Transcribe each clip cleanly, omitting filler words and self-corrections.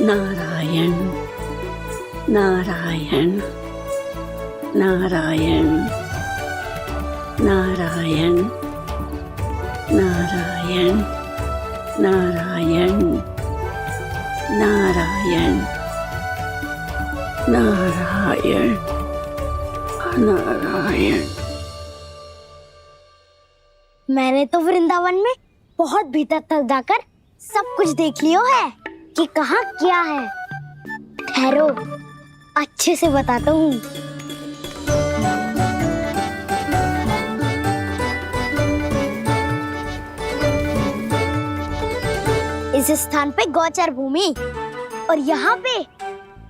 नारायण नारायण नारायण नारायण नारायण नारायण नारायण नारायण नारायण। मैंने तो वृंदावन में बहुत भीतर तक जाकर सब कुछ देख लियो है कि कहाँ क्या है। ठहरो, अच्छे से बताता हूँ। इस स्थान पे गौचर भूमि और यहाँ पे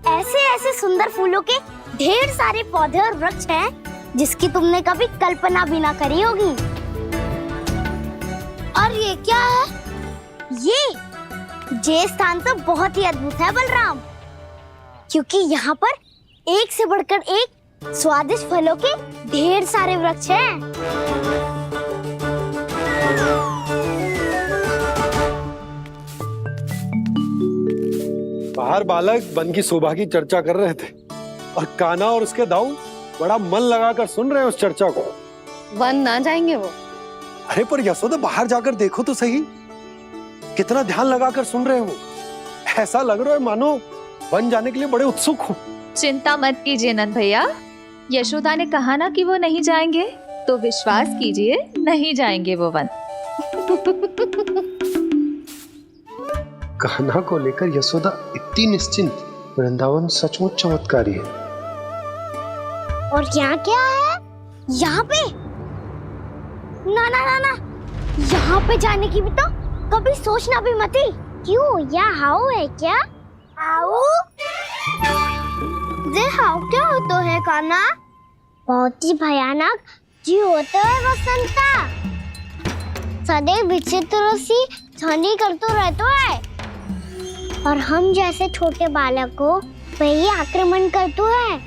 ऐसे ऐसे सुंदर फूलों के ढेर सारे पौधे और वृक्ष हैं जिसकी तुमने कभी कल्पना भी ना करी होगी। और ये क्या है? ये स्थान तो बहुत ही अद्भुत है बलराम, क्योंकि यहाँ पर एक से बढ़कर एक स्वादिष्ट फलों के ढेर सारे वृक्ष हैं। बाहर बालक वन की शोभा की चर्चा कर रहे थे और कान्हा और उसके दाऊ बड़ा मन लगाकर सुन रहे हैं उस चर्चा को। वन ना जाएंगे वो? अरे पर यशोदा, बाहर जाकर देखो तो सही, कितना ध्यान लगाकर सुन रहे हो। ऐसा लग रहा है मानो वन जाने के लिए बड़े उत्सुक हो। चिंता मत कीजिए नंद भैया, यशोदा ने कहा ना कि वो नहीं जाएंगे, तो विश्वास कीजिए नहीं जाएंगे वो वन। कान्हा को लेकर यशोदा इतनी निश्चिंत, वृंदावन सचमुच चमत्कारी है। और यहाँ क्या है? यहाँ पे ना ना ना ना, यहाँ पे जाने की भी तो कभी सोचना भी मत ही। क्यों, यहाँ हाउ है क्या? हाउ? ये हाउ क्या होता है कान्हा? बहुत ही भयानक जी होता है वसंता। सदैव विचित्र सी ध्वनि करते रहता है और हम जैसे छोटे बालक को वही आक्रमण करते हैं।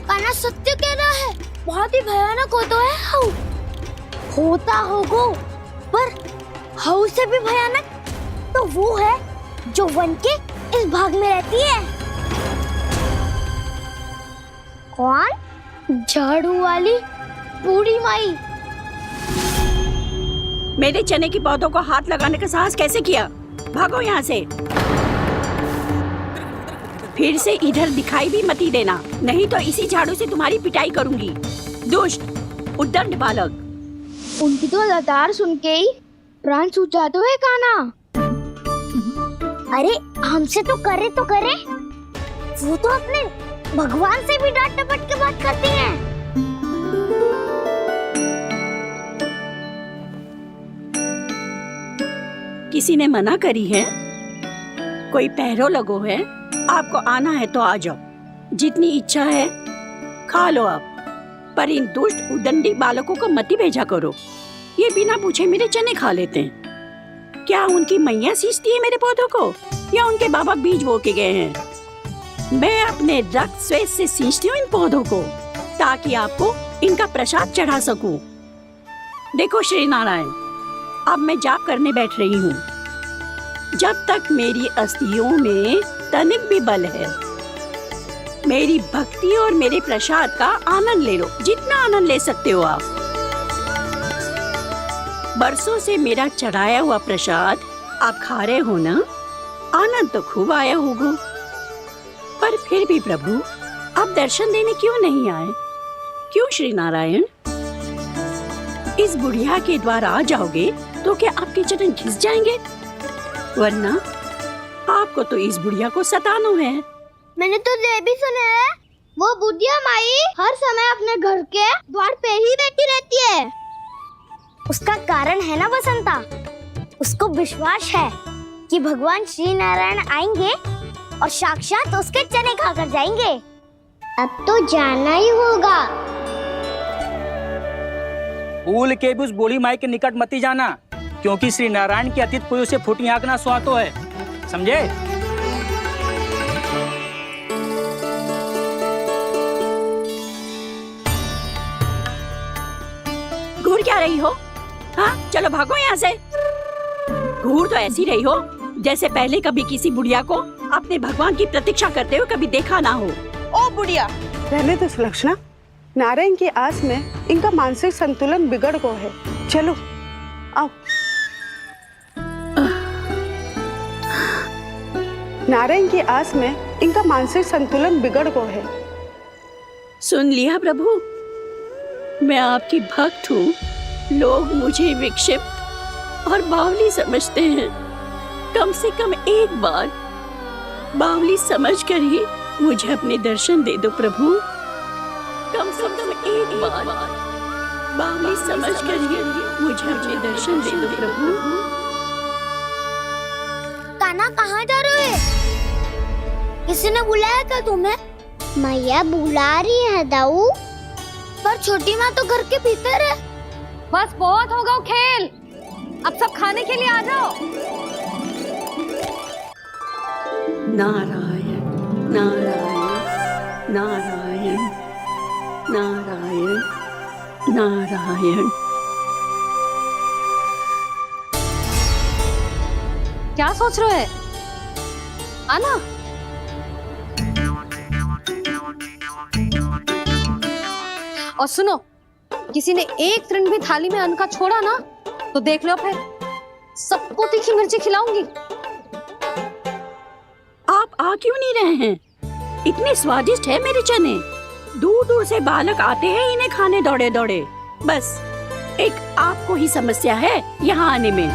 कान्हा सत्य कह रहा है, बहुत ही भयानक होता है हाउ। होता होगा, पर हाउ से भी भयानक तो वो है जो वन के इस भाग में रहती है। कौन? झाड़ू वाली बूढ़ी माई। मेरे चने की पौधों को हाथ लगाने का साहस कैसे किया? भागो यहाँ से। फिर से इधर दिखाई भी मत ही देना, नहीं तो इसी झाड़ू से तुम्हारी पिटाई करूंगी। दुष्ट उद्दंड बालक। उनकी तो लतार सुन के ही प्राण छूट जाते हैं कान्हा। अरे हमसे तो करे, वो तो अपने भगवान से भी डांट डपट के बात करती हैं। किसी ने मना करी है? कोई पहरो लगो है? आपको आना है तो आ जाओ, जितनी इच्छा है खा लो आप, पर इन दुष्ट उदंडी बालकों को मत ही भेजा करो। ये बिना पूछे मेरे चने खा लेते हैं। क्या उनकी मैया सींचती है मेरे पौधों को, या उनके बाबा बीज बो के गए हैं? मैं अपने रक्त स्वेद से सींचती हूँ इन पौधों को, ताकि आपको इनका प्रसाद चढ़ा सकूं। देखो श्री नारायण, अब मैं जाप करने बैठ रही हूँ। जब तक मेरी अस्थियों में तनिक भी बल है, मेरी भक्ति और मेरे प्रसाद का आनंद ले लो, जितना आनंद ले सकते हो आप। बरसों से मेरा चढ़ाया हुआ प्रसाद आप खा रहे हो ना, आनंद तो खूब आया होगा। पर फिर भी प्रभु, आप दर्शन देने क्यों नहीं आए? क्यों श्री नारायण? इस बुढ़िया के द्वार आ जाओगे तो क्या आपके चरण घिस जाएंगे? वरना आपको तो इस बुढ़िया को सताना है। मैंने तो ये भी सुना है, वो बुढ़िया माई हर समय अपने घर के द्वार पे ही बैठी रहती है। उसका कारण है ना बसंता, उसको विश्वास है कि भगवान श्री नारायण आएंगे और साक्षात उसके चने खाकर जाएंगे। अब तो जाना ही होगा। भूल के भी उस बूढ़ी माई के निकट मत ही जाना, क्योंकि श्री नारायण की अतीत पुरुष से फूटी आंख ना सुहातो है, समझे? घूर क्या रही हो? हाँ, चलो भागो यहाँ से। घूर तो ऐसी रही हो जैसे पहले कभी किसी बुढ़िया को अपने भगवान की प्रतीक्षा करते हुए कभी देखा ना हो। ओ बुढ़िया, पहले तो सुलक्षणा, नारायण की आस में इनका मानसिक संतुलन बिगड़ गया है। चलो आओ। नारायण की आस में इनका मानसिक संतुलन बिगड़ गया है। सुन लिया प्रभु, मैं आपकी भक्त हूँ। लोग मुझे विक्षिप्त और बावली समझते हैं। कम से कम एक बार बावली समझकर ही मुझे अपने दर्शन दे दो प्रभु। कम से कम एक बार बावली समझकर ही मुझे अपने दर्शन दे दो प्रभु। कान्हा कहाँ जा रहे हो? किसी ने बुलाया क्या तुम्हें? मैया बुला रही है दाऊ, पर छोटी माँ तो घर के भीतर है। बस बहुत होगा वो खेल, अब सब खाने के लिए आ जाओ। नारायण नारायण नारायण नारायण नारायण। क्या सोच रहे हो? आना। और सुनो, किसी ने एक तृण भी थाली में अन्न का छोड़ा ना तो देख लो, फिर सबको तीखी मिर्ची खिलाऊंगी। आप आ क्यों नहीं रहे हैं? इतने स्वादिष्ट है मेरे चने। दूर दूर से बालक आते हैं इन्हें खाने दौड़े दौड़े। बस एक आपको ही समस्या है यहाँ आने में।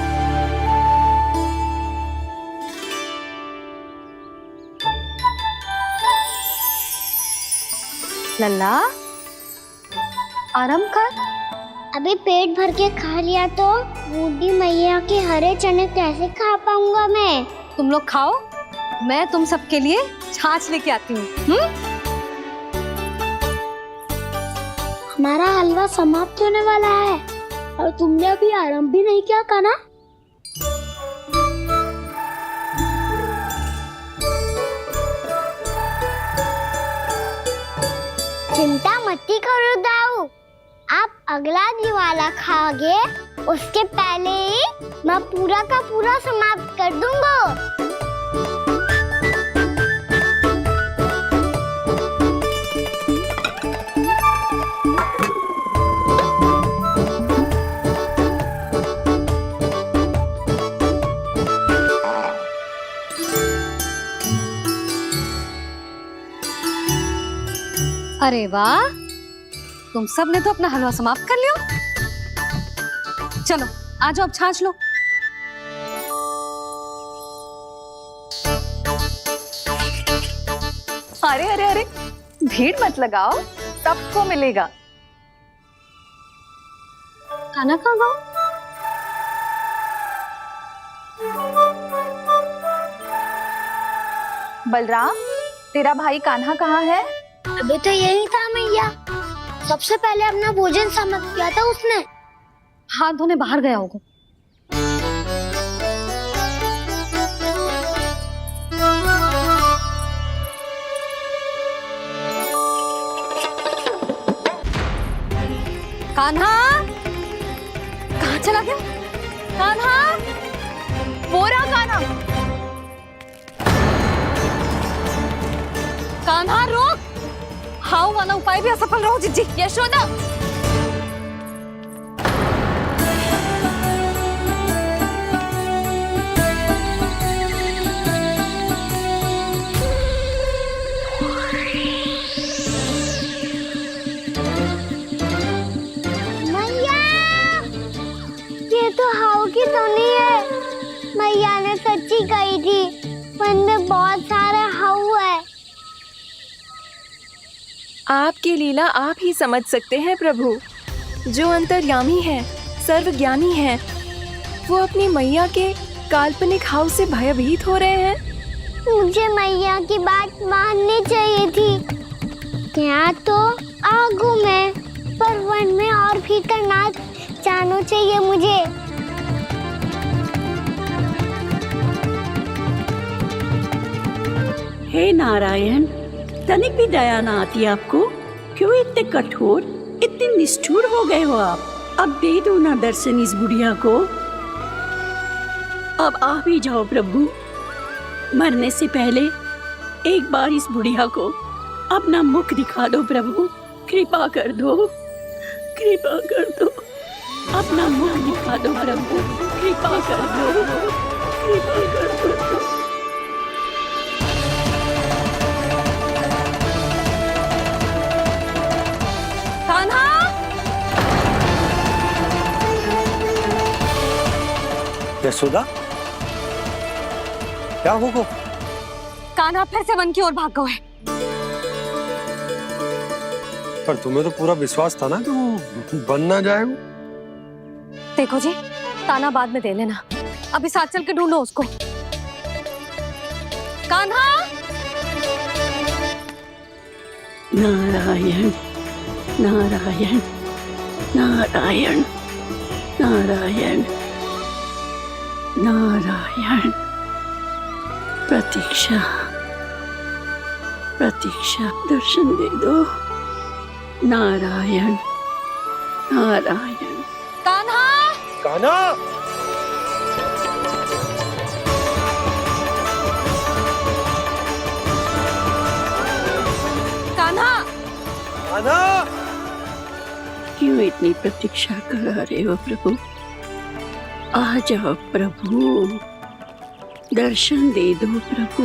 लल्ला, आराम कर। अभी पेट भर के खा लिया तो बूढ़ी मैया के हरे चने कैसे खा पाऊंगा मैं? तुम लोग खाओ, मैं तुम सबके लिए छाछ लेके आती हूँ। हमारा हलवा समाप्त होने वाला है और तुमने अभी आराम भी नहीं किया कान्हा। चिंता मत करो दाऊ, आप अगला दिवाला खाओगे उसके पहले ही मैं पूरा का पूरा समाप्त कर दूंगा। अरे वाह, तुम सब ने तो अपना हलवा समाप्त कर लिया। चलो आ जाओ, अब छाछ लो। अरे अरे अरे, भीड़ मत लगाओ, सबको मिलेगा। खाना खा गो। बलराम, तेरा भाई कान्हा कहाँ है? अभी तो यही था मैया, सबसे पहले अपना भोजन समाप्त किया था उसने। हाथ धोने बाहर गया होगा। कान्हा कहाँ चला गया? कान्हा, वो रहा कान्हा। कान्हा रोक। हाउ वाला उपाय भी असफल रहो जिज्जी। यशोदा, मैया, ये तो हाउ की धुनी है। मैया ने सच्ची कही थी, वन में बहुत सारे हाउ है। आपकी लीला आप ही समझ सकते हैं प्रभु। जो अंतर्यामी है, सर्वज्ञानी है, वो अपनी मैया के काल्पनिक हाव से भयभीत हो रहे हैं। मुझे मैया की बात माननी चाहिए थी। यहाँ तो आगू में, पर वन में और भीतर ना जाना चाहिए मुझे। हे नारायण, तनिक भी दया ना आती आपको? क्यों इतने कठोर, इतने निष्ठुर हो गए हो आप? अब दे दो ना दर्शन इस बुढ़िया को। अब आप ही जाओ प्रभु। मरने से पहले एक बार इस बुढ़िया को अपना मुख दिखा दो प्रभु। कृपा कर दो, कृपा कर दो। अपना मुख दिखा दो प्रभु। कृपा कर दो, कृपा कर दो। कान्हा, यशोदा, क्या होगा? कान्हा फिर से वन की ओर भाग गया है। पर तुम्हें तो पूरा विश्वास था ना कि वो बन ना जाए। देखो जी, ताना बाद में दे लेना, अभी साथ चल के ढूंढो उसको। कान्हा, नारायण नारायण नारायण नारायण नारायण। प्रतीक्षा प्रतीक्षा, दर्शन दे दो। नारायण नारायण। कान्हा, कान्हा, कान्हा, कान्हा, क्यों इतनी प्रतीक्षा करा रहे हो प्रभु? आ जाओ प्रभु, दर्शन दे दो प्रभु।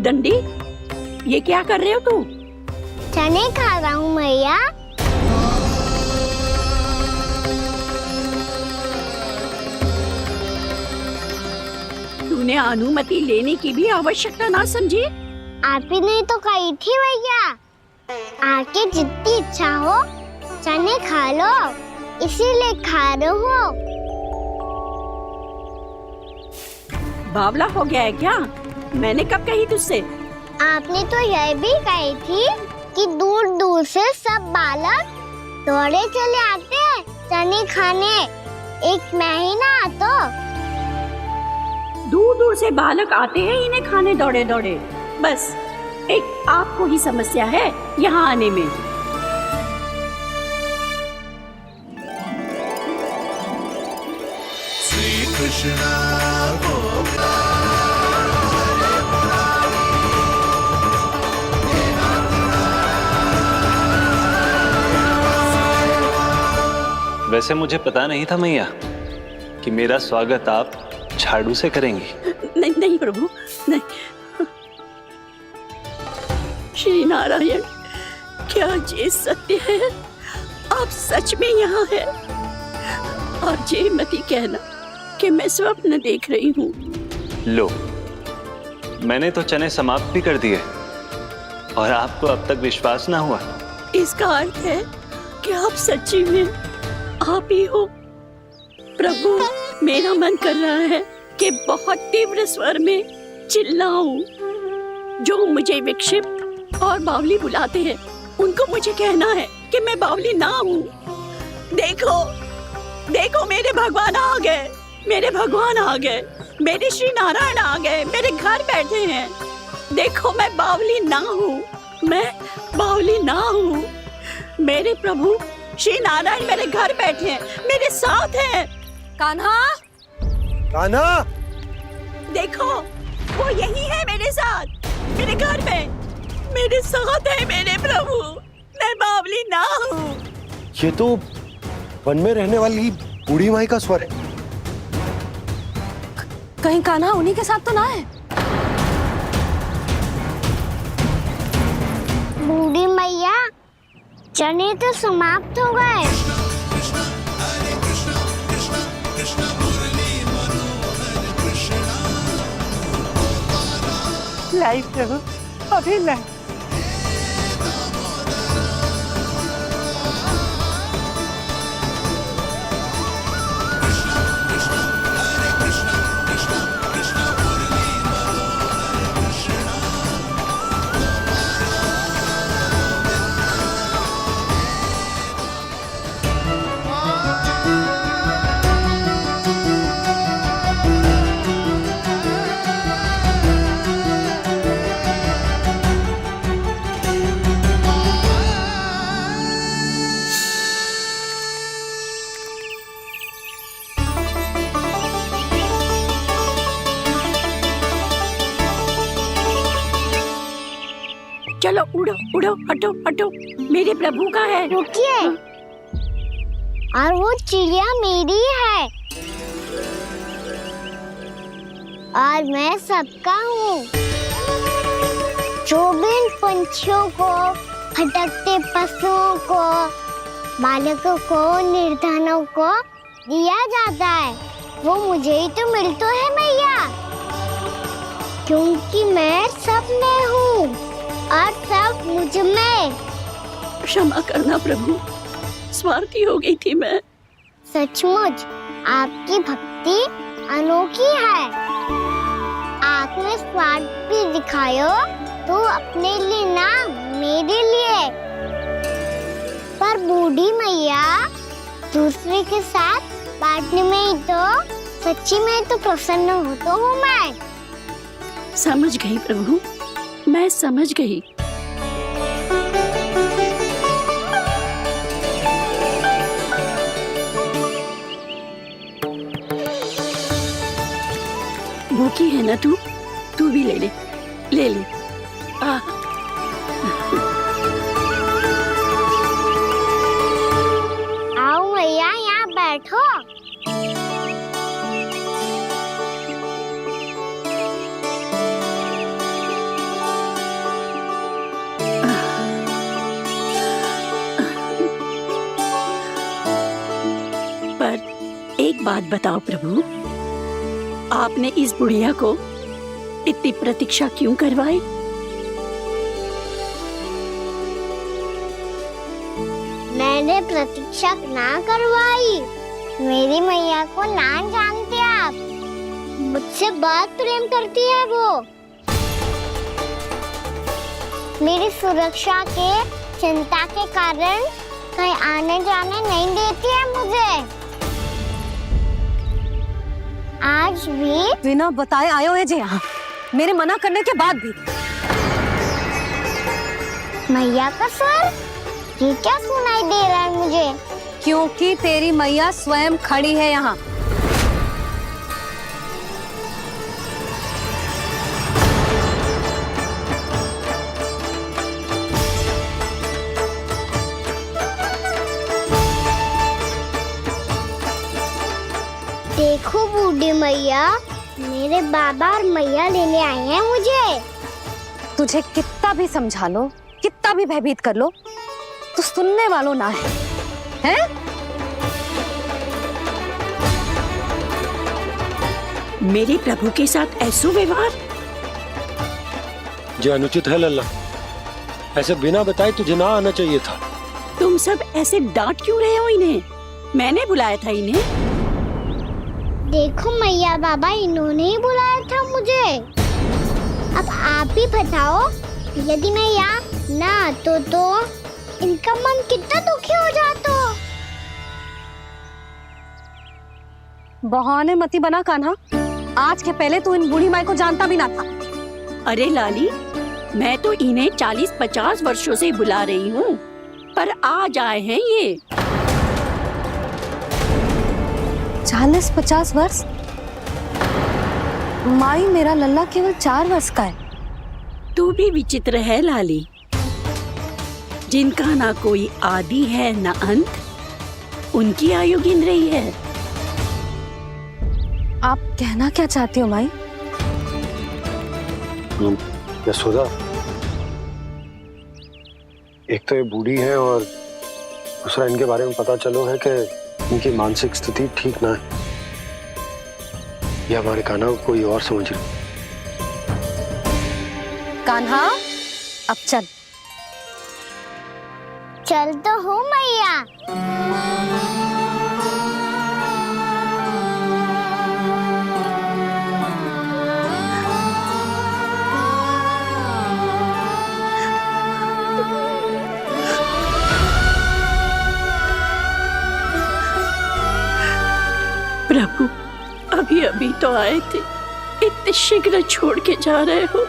दंडी, ये क्या कर रहे हो तू? चने खा रहा हूँ मैया। तूने अनुमति लेने की भी आवश्यकता ना समझी? आप ही नहीं तो कही थी भैया, आके जितनी इच्छा हो चने खा लो, इसीलिए खा रहे हो। बावला हो गया है क्या? मैंने कब कही तुझसे? आपने तो यह भी कही थी कि दूर दूर से सब बालक दौड़े चले आते हैं चने खाने, एक महीना तो दूर दूर से बालक आते हैं इन्हें खाने दौड़े दौड़े। बस एक आपको ही समस्या है यहाँ आने में। श्री कृष्ण वैसे मुझे पता नहीं था मैया कि मेरा स्वागत आप झाड़ू से करेंगी। नहीं नहीं प्रभु, नहीं। श्री नारायण, क्या ये सत्य है? आप सच में यहाँ हैं? और ये मती कहना कि मैं स्वप्न देख रही हूँ। लो, मैंने तो चने समाप्त भी कर दिए और आपको अब तक विश्वास ना हुआ। इसका अर्थ है कि आप सच्ची में आप ही हो। प्रभु, मेरा मन कर रहा है कि बहुत तीव्र स्वर में चिल्लाऊं। जो मुझे विक्षिप्त और बावली बुलाते हैं उनको मुझे कहना है कि मैं बावली ना हूँ। देखो देखो, मेरे भगवान आ गए, मेरे भगवान आ गए, मेरे श्री नारायण आ गए, मेरे घर बैठे हैं। देखो, मैं बावली ना हूँ, मैं बावली ना हूँ। मेरे प्रभु श्री नारायण मेरे घर बैठे हैं, मेरे साथ हैं। कान्हा, कान्हा, देखो वो यही है मेरे साथ, मेरे घर में मेरे साथ है मेरे प्रभु। मैं बावली ना हूँ। ये तो वन में रहने वाली बूढ़ी माई का स्वर है। कहीं कान्हा उन्हीं के साथ तो ना है? बूढ़ी मैया, चने तो समाप्त हो गए। लाई प्रभु, अभी लाई। चलो उड़ो उड़ो, हटो हटो, मेरे प्रभु का है। रुकिए, और वो चिड़िया मेरी है और मैं सबका हूँ। जो भी इन पंछियों को, भटकते पशुओं को, बालकों को, निर्धनों को दिया जाता है, वो मुझे ही तो मिलता है मैया, क्योंकि मैं सब में हूँ और सब मुझ में। क्षमा करना प्रभु, स्वार्थी हो गई थी मैं। सचमुच आपकी भक्ति अनोखी है। आपने स्वार्थ भी दिखायो तो अपने लिए ना, मेरे लिए। पर बूढ़ी मैया दूसरे के साथ बांटने में ही तो सच्ची में तो प्रसन्न होता हूँ मैं। समझ गई प्रभु, मैं समझ गई। भूखी है ना तू? तू भी ले ले, ले ले। आओ मैया, यहाँ बैठो। एक बात बताओ प्रभु, आपने इस बुढ़िया को इतनी प्रतीक्षा क्यों करवाई? मैंने प्रतीक्षा ना करवाई। मेरी मैया को ना जानते आप, मुझसे बहुत प्रेम करती है वो। मेरी सुरक्षा के चिंता के कारण कहीं आने जाने नहीं देती है मुझे। आज भी बिना बताए आयो है जी यहाँ, मेरे मना करने के बाद भी। मैया का स्वर, ये क्या सुनाई दे रहा है मुझे? क्योंकि तेरी मैया स्वयं खड़ी है यहाँ। देखो बूढ़ी मैया, मेरे बाबा और मैया लेने आए हैं मुझे। तुझे कितना भी समझा लो, कितना भी भयभीत कर लो, तो सुनने वालों ना है, हैं? मेरे प्रभु के साथ ऐसा व्यवहार जो अनुचित है लल्ला। ऐसे बिना बताए तुझे ना आना चाहिए था। तुम सब ऐसे डांट क्यों रहे हो इन्हें? मैंने बुलाया था इन्हें। देखो मैया बाबा, इन्होंने ही बुलाया था मुझे। अब आप ही बताओ, यदि मैं यहाँ ना आतो तो इनका मन कितना दुखी हो जाता। बहाने मती बना कान्हा, आज के पहले तू इन बूढ़ी माई को जानता भी ना था। अरे लाली, मैं तो इन्हें 40-50 वर्षों से बुला रही हूँ, पर आज आए हैं ये। 40-50 वर्ष? माई, मेरा लल्ला केवल 4 वर्ष का है। तू भी विचित्र है लाली, जिनका ना कोई आदि है ना अंत, उनकी आयु गिन रही है। आप कहना क्या चाहती हो माई? यशोदा, एक तो ये बूढ़ी है और दूसरा इनके बारे में पता चलो है कि इनकी मानसिक स्थिति ठीक ना है। या हमारे कान्हा को कोई और समझ रहे? कान्हा अब चल। चल तो हूँ मैया। प्रभु, अभी अभी तो आए थे, इतने शीघ्र छोड़ के जा रहे हो।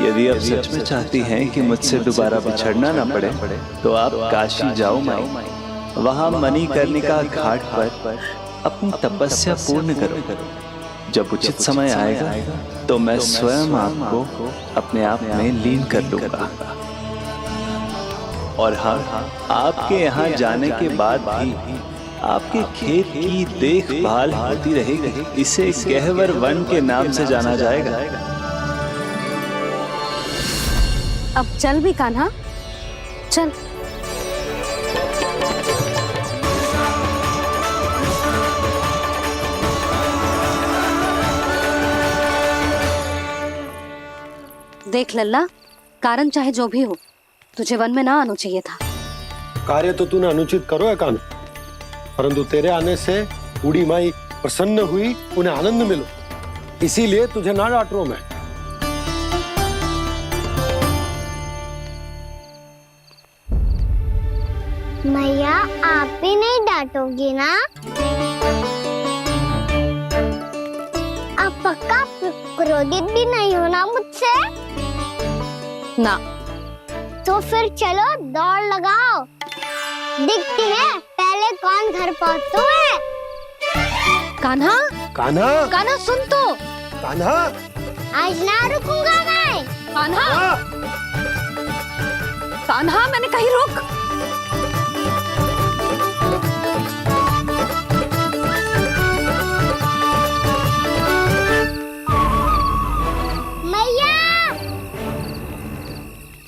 यदि आप सच में चाहती हैं कि मुझसे दोबारा बिछड़ना ना पड़े तो आप काशी जाओ माई। वहां मणिकर्णिका घाट पर अपनी तपस्या पूर्ण करो। जब उचित समय आएगा तो मैं स्वयं आपको अपने आप में लीन कर लूंगा। और हाँ, आपके यहाँ जाने के बाद भी आपके खेत की देखभाल होती रहेगी। इसे गहवर वन के नाम से जाना जाएगा। अब चल भी कान्हा, चल। देख लल्ला, कारण चाहे जो भी हो, तुझे वन में ना आना चाहिए था। कार्य तो तूने अनुचित करो है कान्हा, परंतु तेरे आने से बूढ़ी माई प्रसन्न हुई, उन्हें आनंद मिलो, इसीलिए तुझे ना डांट रहा हूं मैं। मैया, आप ही नहीं डांटोगी ना? आप पक्का क्रोधित भी नहीं हो ना मुझसे? ना। तो फिर चलो दौड़ लगाओ, दिखती है पहले कौन घर पहुंचता है। कान्हा, कान्हा, कान्हा सुन तो। कान्हा, आज ना रुकूंगा मैं। कान्हा, कान्हा, मैंने कहीं रुक।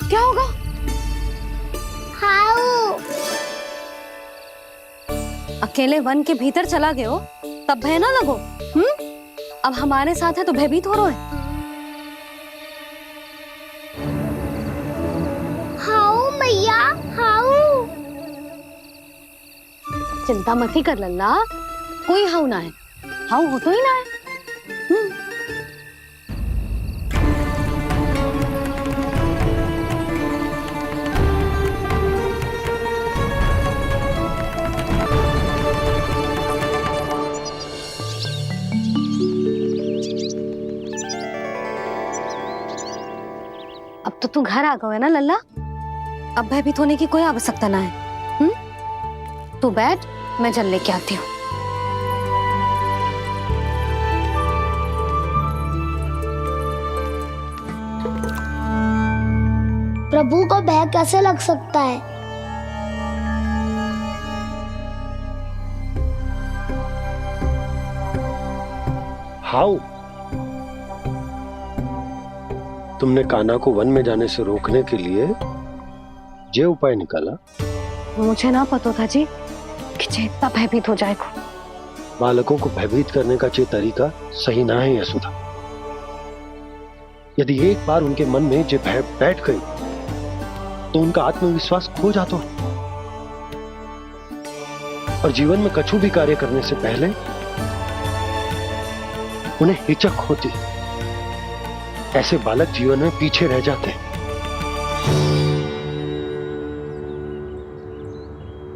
क्या होगा? हाउ अकेले वन के भीतर चला गए हो तब भय ना लगो। अब हमारे साथ है तो भयभीत हो रहे हो। हाउ मैया, हाउ। चिंता मत ही कर लल्ला, कोई हाउ ना है। हाउ हो तो ही ना है। अब तो तू घर आ गया है ना लल्ला, अब भयभीत होने की कोई आवश्यकता ना है। तू बैठ, मैं जल लेके आती हूँ। प्रभु को भय कैसे लग सकता है? हाउ? तुमने कान्हा को वन में जाने से रोकने के लिए ये उपाय निकाला? मुझे ना पता था जी कि इतना भयभीत हो जाएगा। बालकों को भयभीत करने का ये तरीका सही ना है यशोदा। यदि एक बार उनके मन में ये भय बैठ गई तो उनका आत्मविश्वास खो जाता है और जीवन में कछु भी कार्य करने से पहले उन्हें हिचक होती। ऐसे बालक जीवन में पीछे रह जाते हैं।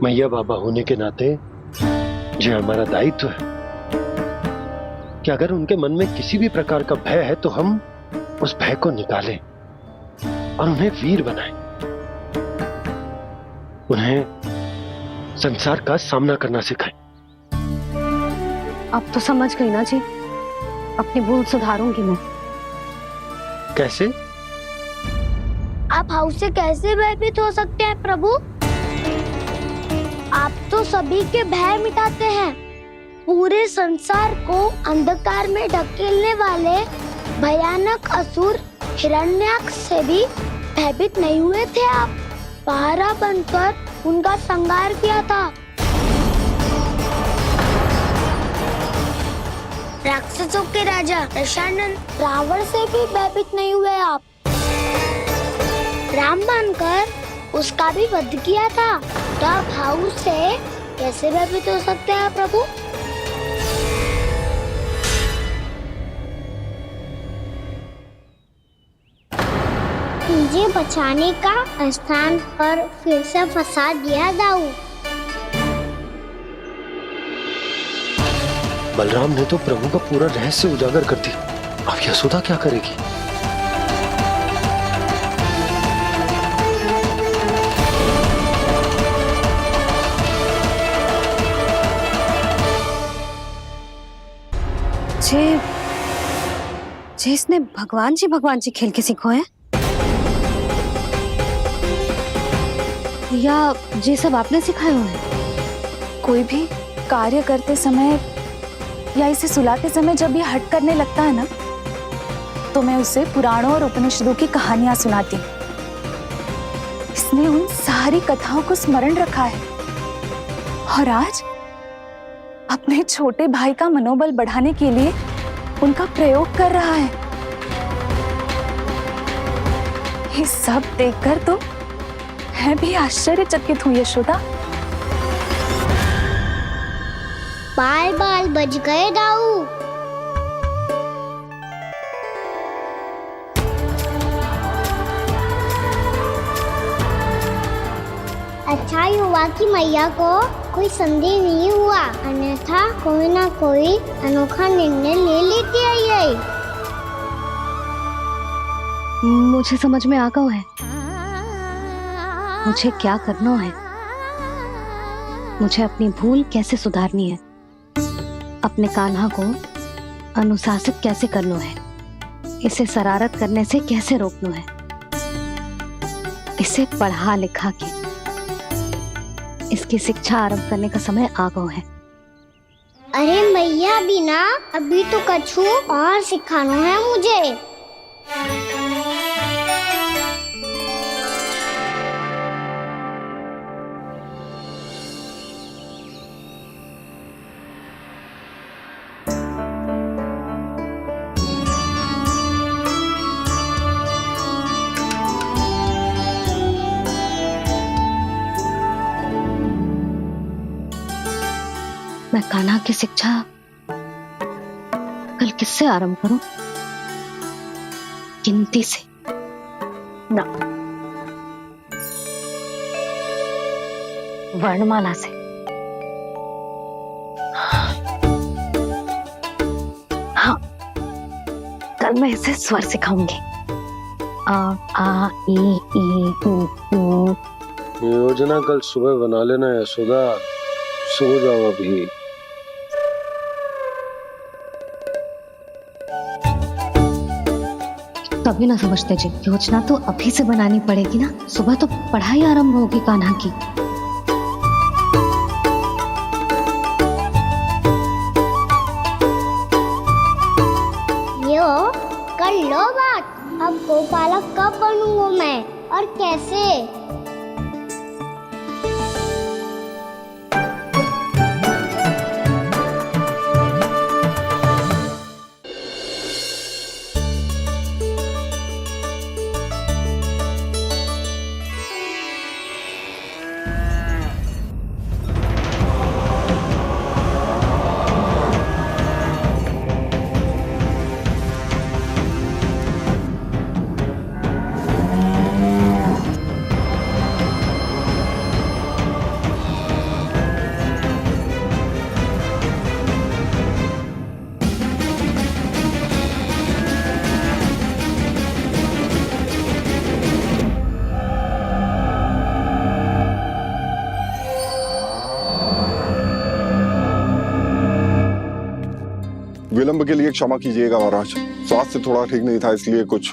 मैया बाबा होने के नाते यह हमारा दायित्व है कि अगर उनके मन में किसी भी प्रकार का भय है तो हम उस भय को निकालें और उन्हें वीर बनाएं, उन्हें संसार का सामना करना सिखाएं। अब तो समझ गई ना जी, अपनी भूल सुधारूंगी मैं। कैसे? आप हाउस से कैसे भयभीत हो सकते हैं प्रभु? आप तो सभी के भय मिटाते हैं। पूरे संसार को अंधकार में ढकेलने वाले भयानक असुर हिरण्याक्ष से भी भयभीत नहीं हुए थे आप। पहरा बनकर उनका संहार किया था। राक्षसों के राजा दशानन रावण से भी भयभीत नहीं हुए आप। राम बनकर उसका भी वध किया था। तो आप हाउस से कैसे भयभीत हो सकते हैं प्रभु? मुझे बचाने का स्थान पर फिर से फंसा दिया दाऊ। बलराम ने तो प्रभु का पूरा रहस्य उजागर कर दिया। अब यशोदा क्या करेगी? जे इसने भगवान जी खेल के सीखो है, या ये सब आपने सिखाए हुए हैं? कोई भी कार्य करते समय या इसे सुलाते समय जब ये हट करने लगता है ना, तो मैं उसे पुराणों और उपनिषदों की कहानियां सुनाती हूँ। इसने उन सारी कथाओं को स्मरण रखा है और आज अपने छोटे भाई का मनोबल बढ़ाने के लिए उनका प्रयोग कर रहा है। ये सब देखकर तो मैं भी आश्चर्यचकित हूँ यशोदा। बाल बच गए दाऊ। अच्छा ही हुआ कि मैया को कोई संदेह नहीं हुआ, अन्यथा कोई ना कोई अनोखा निर्णय ले लेती है ये। मुझे समझ में आ गया है मुझे क्या करना है। मुझे अपनी भूल कैसे सुधारनी है, अपने कान्हा को अनुशासित कैसे करना है, इसे शरारत करने से कैसे रोकना है, इसे पढ़ा लिखा के इसकी शिक्षा आरंभ करने का समय आ गया है। अरे मैया बिना अभी तो कछु और सिखाना है मुझे। मैं कान्हा की शिक्षा कल किससे आरंभ करूं? गिनती से ना, वर्णमाला से। हाँ, कल मैं इसे स्वर सिखाऊंगी। आ ई ऊ। योजना कल सुबह बना लेना यशोदा, सो जाओ अभी। कभी ना समझते जी, योजना तो अभी से बनानी पड़ेगी ना। सुबह तो पढ़ाई आरंभ होगी कान्हा की। यो कर लो बात। अब गोपालक कब बनूंगा मैं और कैसे? विलंब के लिए क्षमा कीजिएगा महाराज, स्वास्थ्य थोड़ा ठीक नहीं था इसलिए कुछ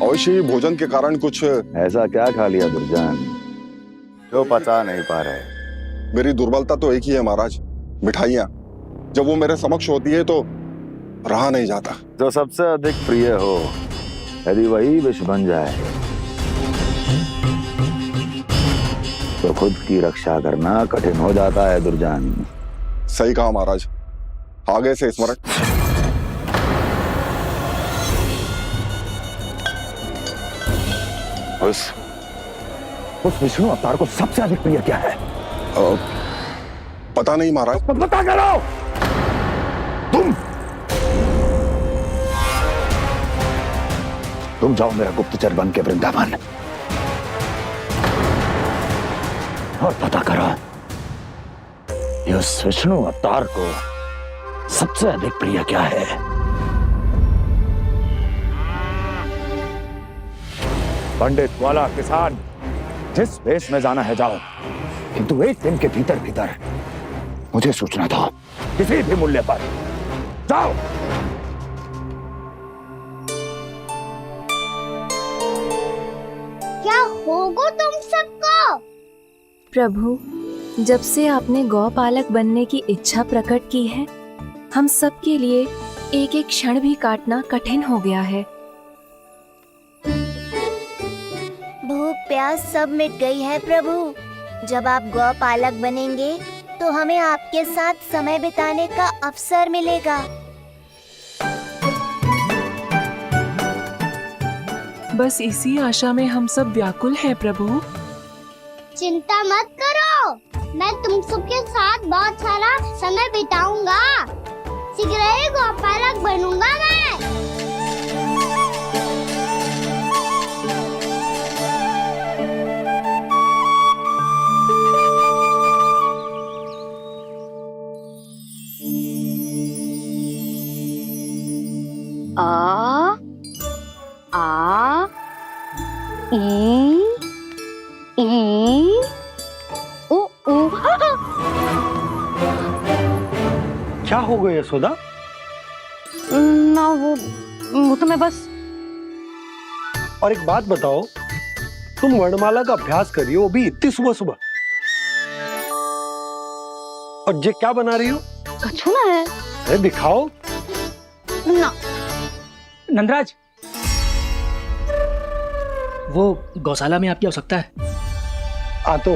अवश्य ही भोजन के कारण कुछ। ऐसा क्या खा लिया दुर्जन जो पचा नहीं पा रहे? मेरी दुर्बलता तो एक ही है महाराज, मिठाइयाँ। जब वो मेरे समक्ष होती है तो रहा नहीं जाता। जो सबसे अधिक प्रिय हो यदि वही विष बन जाए तो खुद की रक्षा करना कठिन हो जाता है दुर्जन। सही कहा महाराज, आगे से स्मरण। उस विष्णु अवतार को सबसे अधिक प्रिय क्या है? पता नहीं महाराज। पता करो। तुम जाओ मेरा गुप्तचर बन के वृंदावन और पता करो इस विष्णु अवतार को सबसे अधिक प्रिय क्या है। पंडित वाला किसान जिस वेश में जाना है जाओ, किंतु एक दिन के भीतर भीतर मुझे सूचना दो, किसी भी मूल्य पर। जाओ। क्या होगा तुम सबको? प्रभु, जब से आपने गौपालक बनने की इच्छा प्रकट की है, हम सब के लिए एक एक क्षण भी काटना कठिन हो गया है। भूख प्यास सब मिट गई है प्रभु। जब आप गौपालक बनेंगे तो हमें आपके साथ समय बिताने का अवसर मिलेगा। बस इसी आशा में हम सब व्याकुल हैं प्रभु। चिंता मत करो, मैं तुम सबके साथ बहुत सारा समय बिताऊंगा। शीघ्र ही गौपालक बनूंगा मैं। आ आ ई उ उ। क्या हो गया यशोदा? ना वो तो मैं बस। और एक बात बताओ, तुम वर्णमाला का अभ्यास कर रही हो, वो भी इतनी सुबह सुबह, और ये क्या बना रही हो? कछुआ है। अरे दिखाओ ना। नंदराज, वो गौशाला में आपकी आवश्यकता है। आ तो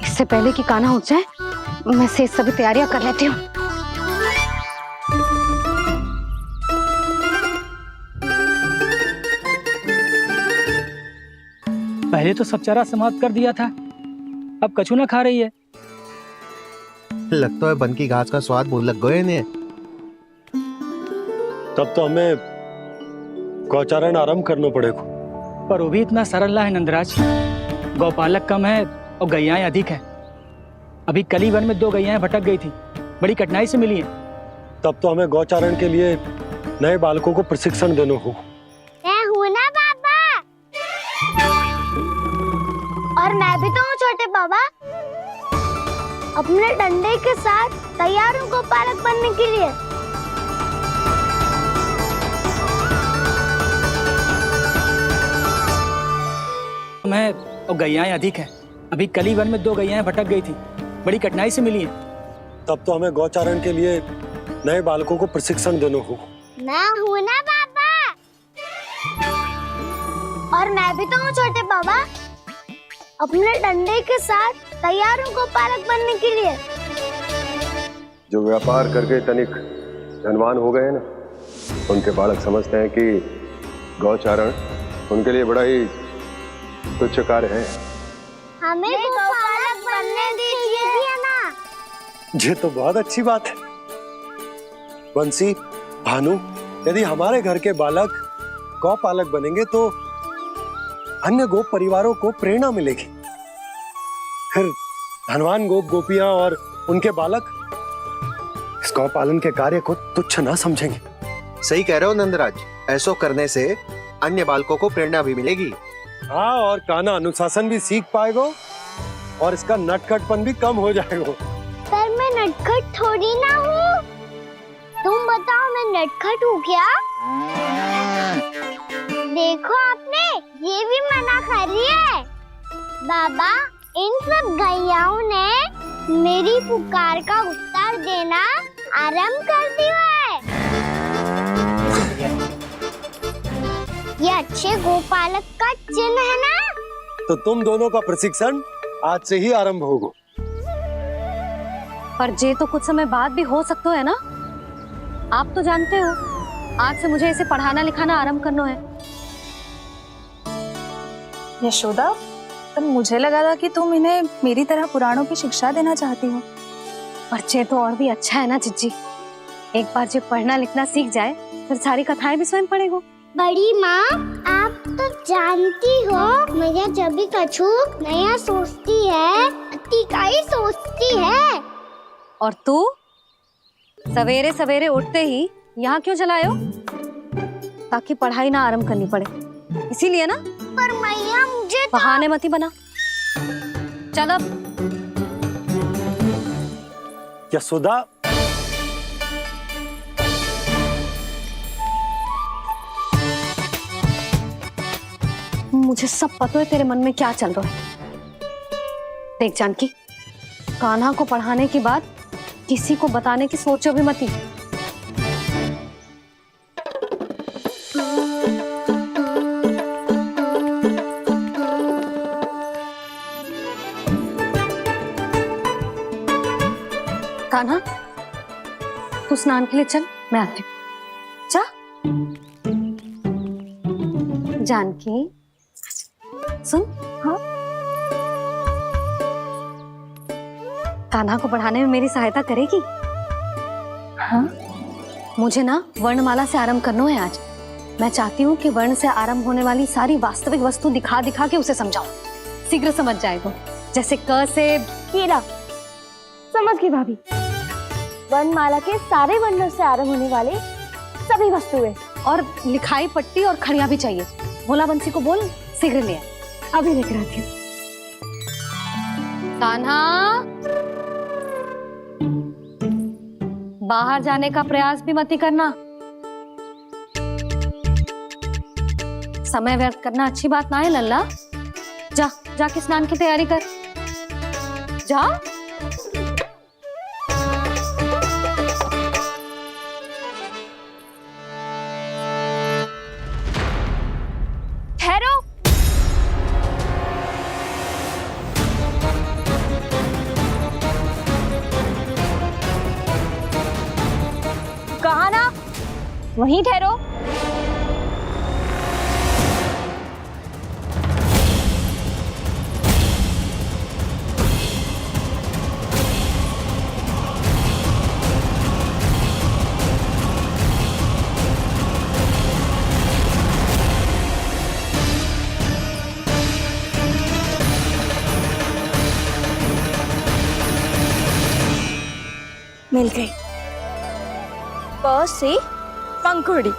इससे पहले कि कान्हा उठ जाए, मैं से सभी तैयारियां कर लेती हूँ। पहले तो सब चारा समाप्त कर दिया था, अब कछुआ खा रही है। लगता है बन की घास का स्वाद बहुत लग गए ने। तब तो हमें गौचारण आरंभ करना पड़ेगा। पर वो भी इतना सरल है नंदराज। गौपालक कम है और गैयाएं अधिक है। अभी कली वन में 2 गैयाएं भटक गई थी, बड़ी कठिनाई से मिली है। तब तो हमें गौचारण के लिए नए बालकों को प्रशिक्षण देना होगा। मैं हूँ ना बाबा, और मैं भी तो हूँ छोटे बाबा। अपने डंडे के साथ तैयार हूँ गौपालक बनने के लिए। मैं और गैयाएं अधिक है। अभी कली वन में 2 गैयाएं भटक गई थी, बड़ी कठिनाई से मिली है। तब तो हमें गौचारण के लिए नए बालकों को प्रशिक्षण देना होगा। मैं हूँ ना बाबा, और मैं भी तो हूँ छोटे बाबा। अपने डंडे के साथ तैयार हूँ गौपालक बनने के लिए। जो व्यापार करके तनिक धनवान हो गए ना, उनके बालक समझते हैं कि गौचारण उनके लिए बड़ा ही तुच्छ कार्य है। हमें गौपालक बनने दीजिए ना। ये तो बहुत अच्छी बात है। बंसी, भानु, यदि हमारे घर के बालक गौपालक बनेंगे तो अन्य गोप परिवारों को प्रेरणा मिलेगी। फिर धनवान गोप गोपियां और उनके बालक इस गौ पालन के कार्य को तुच्छ ना समझेंगे। सही कह रहे हो नंदराज, ऐसो करने से अन्य बालकों को प्रेरणा भी मिलेगी। हाँ, और कान्हा अनुशासन भी सीख पाएगा और इसका नटखटपन भी कम हो जाएगा। पर मैं नटखट थोड़ी ना हूँ। तुम बताओ मैं नटखट हूँ क्या? देखो आपने ये भी मना कर रही है। बाबा, इन सब गैयाओं ने मेरी पुकार का उत्तर देना आरंभ कर दिया है। ये अच्छे गोपालक का चिन्ह है ना? तो तुम दोनों का प्रशिक्षण आज से ही आरंभ होगा। पर जे तो कुछ समय बाद भी हो सकता है ना। आप तो जानते हो आज से मुझे इसे पढ़ाना लिखाना आरंभ करना है। यशोदा, पर मुझे लगा था कि तुम इन्हें मेरी तरह पुराणों की शिक्षा देना चाहती हो। पर जे तो और भी अच्छा है ना जिज्जी। एक बार जो पढ़ना लिखना सीख जाए फिर सारी कथाएं भी स्वयं पढ़ेगा। बड़ी माँ, आप तो जानती हो मैया जब भी कछु नया सोचती है, अतिका ही सोचती है। और तू सवेरे सवेरे उठते ही यहाँ क्यों चलायो? ताकि पढ़ाई ना आरंभ करनी पड़े, इसीलिए ना। पर मैया मुझे तो... बहाने मती बना। चल अब। यशोदा, मुझे सब पता है तेरे मन में क्या चल रहा है। देख जानकी, कान्हा को पढ़ाने की बात किसी को बताने की सोचो भी मती। कान्हा, तू स्नान के लिए चल, मैं आती हूँ। जा। जानकी सुन। हाँ, कान्हा को पढ़ाने में मेरी सहायता करेगी? हाँ, मुझे ना वर्णमाला से आरंभ करना है आज। मैं चाहती हूँ कि वर्ण से आरंभ होने वाली सारी वास्तविक वस्तु दिखा दिखा के उसे समझाऊं। शीघ्र समझ जाएगा। जैसे क से कीड़ा। समझ गई भाभी। वर्णमाला के सारे वर्णों से आरंभ होने वाले सभी वस्तुएं। और लिखाई पट्टी और खड़िया भी चाहिए। भोला बंसी को बोल शीघ्र ले आए। अभी लेकर आती हूँ। कान्हा, बाहर जाने का प्रयास भी मत करना। समय व्यर्थ करना अच्छी बात ना है लल्ला। जा, जाके स्नान की तैयारी कर। जा। ठहरो। कहा ना, वहीं ठहरो। मिल गई। प से पंखुड़ी।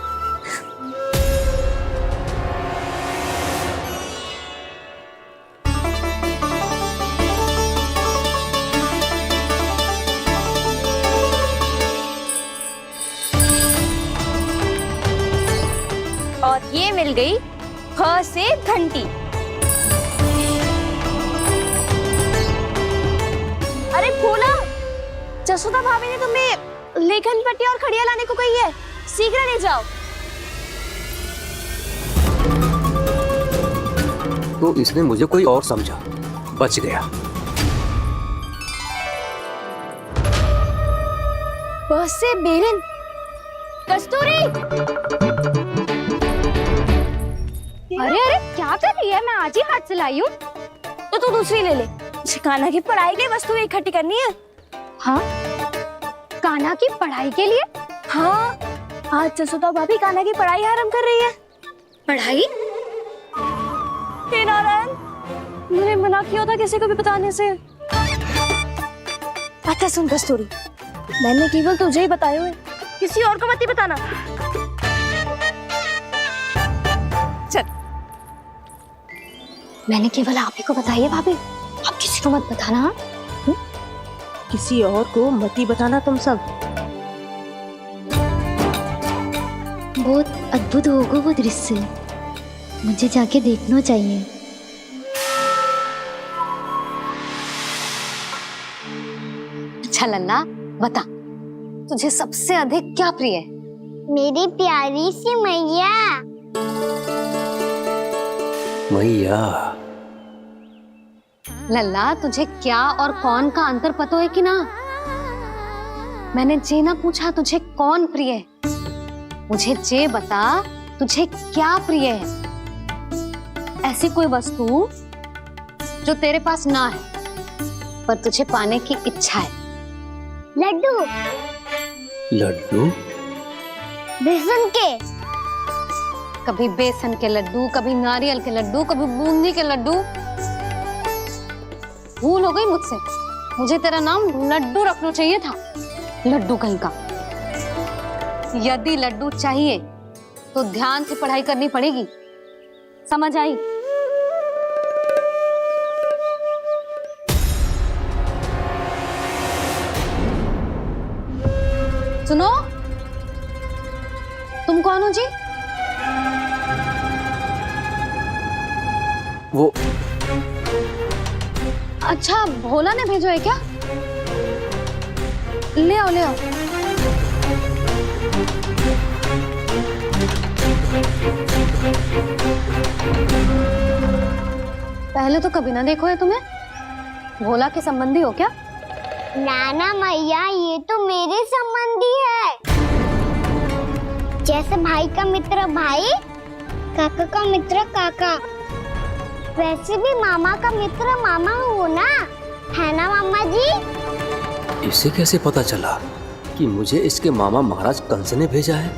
और ये मिल गई फ से घंटी। अरे भोला, जसोदा भाभी ने तुम्हें लेखन पट्टी और खड़िया लाने को कही है, शीघ्र ले जाओ। तो इसने मुझे कोई और समझा, बच गया। बस से बेलन। कस्तूरी। अरे अरे क्या कर रही है? मैं आज ही हाथ से लाई हूँ। तो तू दूसरी ले ले। कान्हा की पढ़ाई की वस्तुएं इकट्ठी करनी है। हाँ, कान्हा की पढ़ाई के लिए? हाँ, आज जसोदा भाभी कान्हा की पढ़ाई आरंभ कर रही है। पढ़ाई? हे नारायण, मैंने मना किया था किसी को भी बताने से। अच्छा सुन कस्तूरी, मैंने केवल तुझे ही बताया है, किसी और को मत ही बताना। मैंने केवल आप ही को बताई है भाभी, आप किसी को मत बताना। हाँ? किसी और को मत ही बताना तुम सब। बहुत अद्भुत होगा वो दृश्य, मुझे जाके देखना चाहिए। अच्छा लल्ला, बता तुझे सबसे अधिक क्या प्रिय है? मेरी प्यारी सी मैया। मैया, लल्ला तुझे क्या और कौन का अंतर पता है कि ना? मैंने जे ना पूछा तुझे कौन प्रिय है, मुझे जे बता तुझे क्या प्रिय है। ऐसी कोई वस्तु जो तेरे पास ना है पर तुझे पाने की इच्छा है। लड्डू। लड्डू? बेसन के। कभी बेसन के लड्डू, कभी नारियल के लड्डू, कभी बूंदी के लड्डू। भूल हो गई मुझसे, मुझे तेरा नाम लड्डू रखना चाहिए था। लड्डू कहीं का। यदि लड्डू चाहिए तो ध्यान से पढ़ाई करनी पड़ेगी, समझ आई? सुनो, तुम कौन हो जी? वो अच्छा, भोला ने भेजो है क्या? ले आओ ले आओ। पहले तो कभी ना देखो है तुम्हें। भोला के संबंधी हो क्या? नाना मैया, ये तो मेरे संबंधी है। जैसे भाई का मित्र भाई, काका का मित्र काका, वैसे भी मामा का मित्र मामा हो ना, है ना मामा जी? इसे कैसे पता चला कि मुझे इसके मामा महाराज कंस ने भेजा है?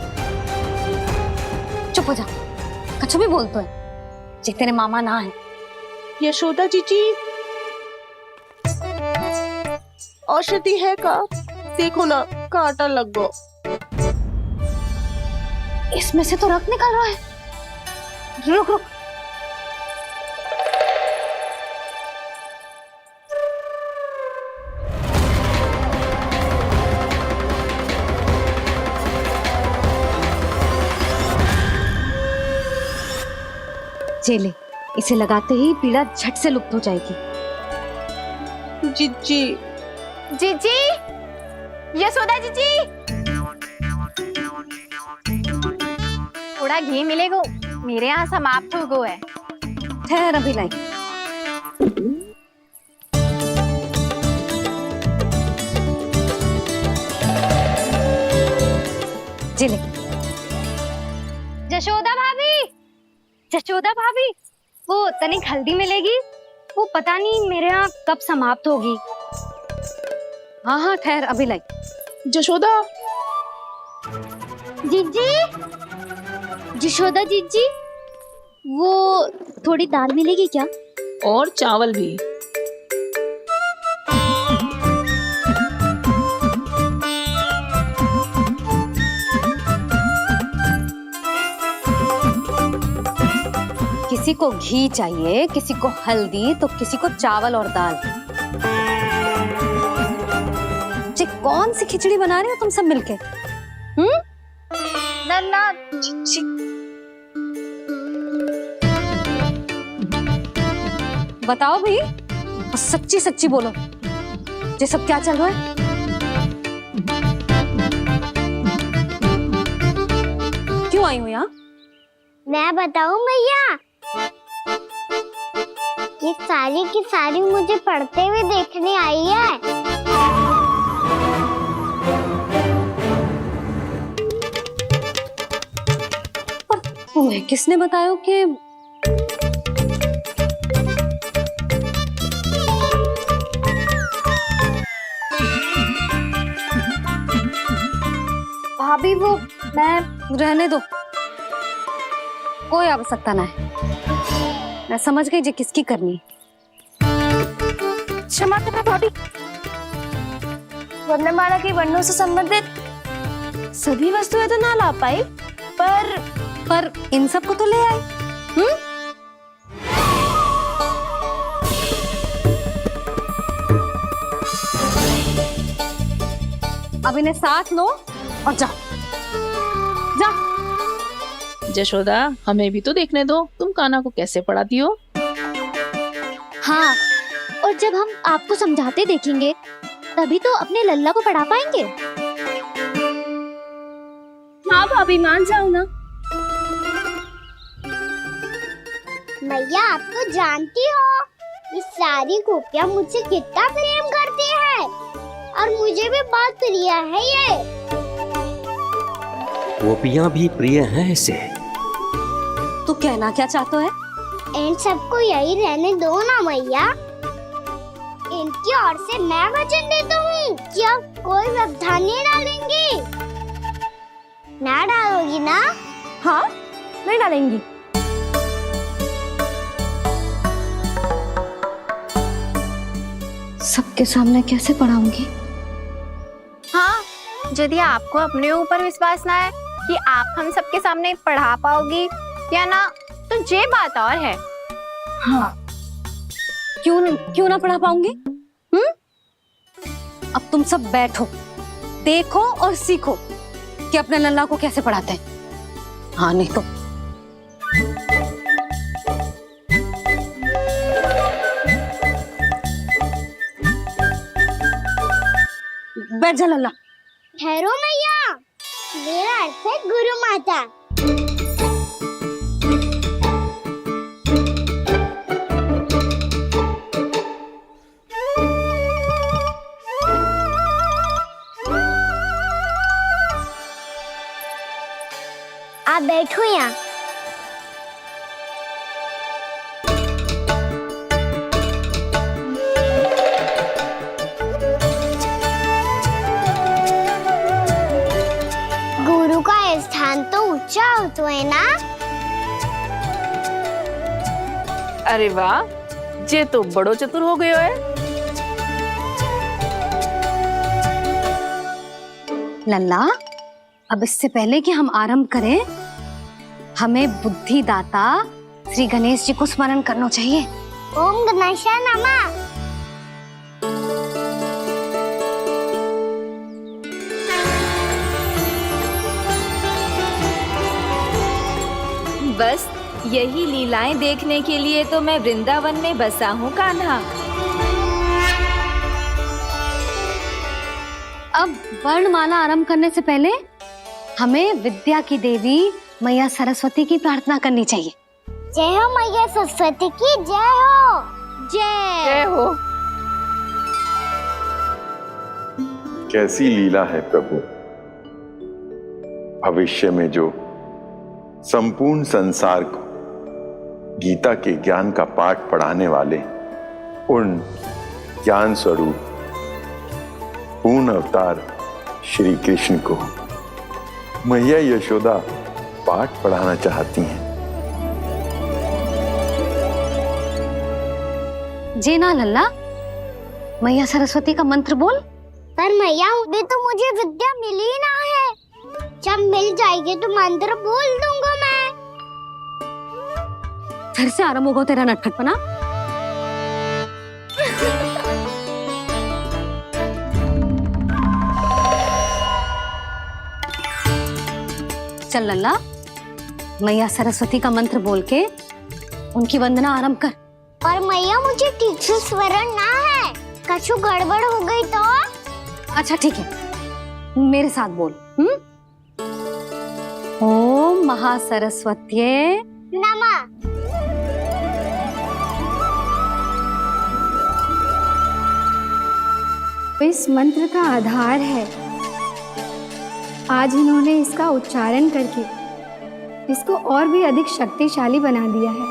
चुप हो जा, कछु भी बोलते है जे तेरे मामा ना है। यशोदा जीजी, औषधि है का? देखो ना, कांटा लग गो। इसमें से तो रक्त निकल रहा है। रुक रुक। चले, इसे लगाते ही पीड़ा झट से लुप्त हो जाएगी। जीजी, जीजी, यशोदा जीजी, थोड़ा घी मिलेगा, मेरे यहाँ समाप्त हो गया है। ठहर अभी लाई। चले। जशोदा भाभी, जशोदा भाभी, वो तनिक हल्दी मिलेगी? वो पता नहीं मेरे यहाँ कब समाप्त होगी। हाँ हाँ ठहर अभी लाई। जशोदा। जीजी, जशोदा जीजी, वो थोड़ी दाल मिलेगी क्या? और चावल भी। किसी को घी चाहिए, किसी को हल्दी, तो किसी को चावल और दाल। ये कौन सी खिचड़ी बना रहे हो तुम सब मिलके? नन्ना, बताओ भाई, सच्ची सच्ची बोलो, ये सब क्या चल रहा है? क्यों आई हो यहाँ? मैं बताऊं भैया, ये सारी की सारी मुझे पढ़ते हुए देखने आई है। तुम्हें किसने बताया कि भाभी? वो मैं रहने दो, कोई आवश्यकता ना है। मैं समझ गई जी किसकी करनी। क्षमा करना भाभी, वर्णमाला के वर्णों से संबंधित सभी वस्तुएं तो ना ला पाई, पर इन सब को तो ले आए। अब इन्हें साथ लो और जाओ। जा। जशोदा, हमें भी तो देखने दो तुम कान्हा को कैसे पढ़ाती हो। हाँ, और जब हम आपको समझाते देखेंगे तभी तो अपने लल्ला को पढ़ा पाएंगे। हाँ भाभी, मान जाओ ना। मैया, आप तो जानती हो ये सारी गोपियाँ मुझसे कितना प्रेम करती है और मुझे भी बहुत प्रिय है ये। गोपियाँ भी प्रिय हैं इसे। तू कहना क्या चाहता है? इन सबको यही रहने दो ना मैया। इनकी ओर से मैं वचन देता हूँ कि अब कोई व्यवधान नहीं डालेंगी। ना डालोगी ना? हाँ, नहीं डालेंगी। सबके सामने कैसे पढ़ाऊंगी? हाँ, यदि आपको अपने ऊपर विश्वास ना है कि आप हम सबके सामने पढ़ा पाओगी या ना, तो ये बात और है। हाँ, क्यों ना पढ़ा पाऊंगी? अब तुम सब बैठो, देखो और सीखो कि अपने लल्ला को कैसे पढ़ाते हैं। हाँ, नहीं तो बैठ जा लल्ला। ठहरो मैया, मेरा अर्थ है गुरु माता। आप बैठो यहाँ। गुरु का स्थान तो ऊंचा होता है ना? अरे वाह, जे तो बड़ो चतुर हो गयो है। लल्ला, अब इससे पहले कि हम आरंभ करें, हमें बुद्धिदाता श्री गणेश जी को स्मरण करना चाहिए। ओम गणेशाय नमः। बस यही लीलाएं देखने के लिए तो मैं वृंदावन में बसा हूँ कान्हा। अब वर्णमाला आरंभ करने से पहले हमें विद्या की देवी मैया सरस्वती की प्रार्थना करनी चाहिए। जय हो मैया सरस्वती की जय हो। जय हो। कैसी लीला है प्रभु। भविष्य में जो संपूर्ण संसार को गीता के ज्ञान का पाठ पढ़ाने वाले उन ज्ञान स्वरूप पूर्ण अवतार श्री कृष्ण को मैया यशोदा पाठ पढ़ाना चाहती हैं। जी ना लल्ला, मैया सरस्वती का मंत्र बोल। पर मैया, अभी तो मुझे विद्या मिली ना है। जब मिल जाएगी तो मंत्र बोल दूंगा मैं। फिर से आरंभ होगा तेरा नटखटपना। चल लल्ला, मैया सरस्वती का मंत्र बोल के उनकी वंदना आरंभ कर। पर मैया, मुझे ठीक से स्मरण ना है। कछु गड़बड़ हो गई तो? अच्छा ठीक है, मेरे साथ बोल। ओम महासरस्वत्ये नमः। इस मंत्र का आधार है। आज इन्होंने इसका उच्चारण करके इसको और भी अधिक शक्तिशाली बना दिया है।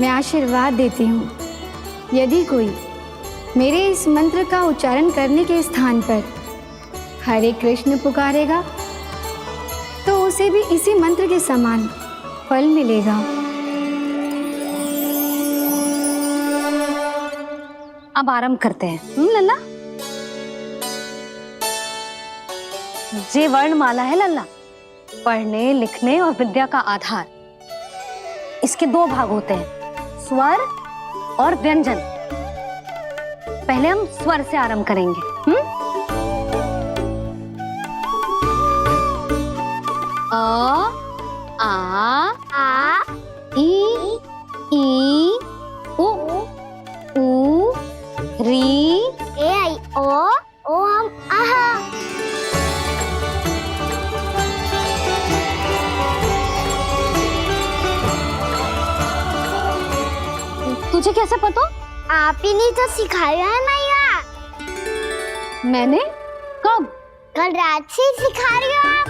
मैं आशीर्वाद देती हूँ, यदि कोई मेरे इस मंत्र का उच्चारण करने के स्थान पर हरे कृष्ण पुकारेगा तो उसे भी इसी मंत्र के समान फल मिलेगा। अब आरंभ करते हैं। लल्ला, जे वर्णमाला है लल्ला, पढ़ने लिखने और विद्या का आधार। इसके दो भाग होते हैं, स्वर और व्यंजन। पहले हम स्वर से आरंभ करेंगे। अ, आ, ई, उ, री, ए आई ओ हम आहा। तुझे कैसे पता? आप ही ने तो सिखाया है मैया। मैंने? कब? कल रात से सिखा रही हो आप।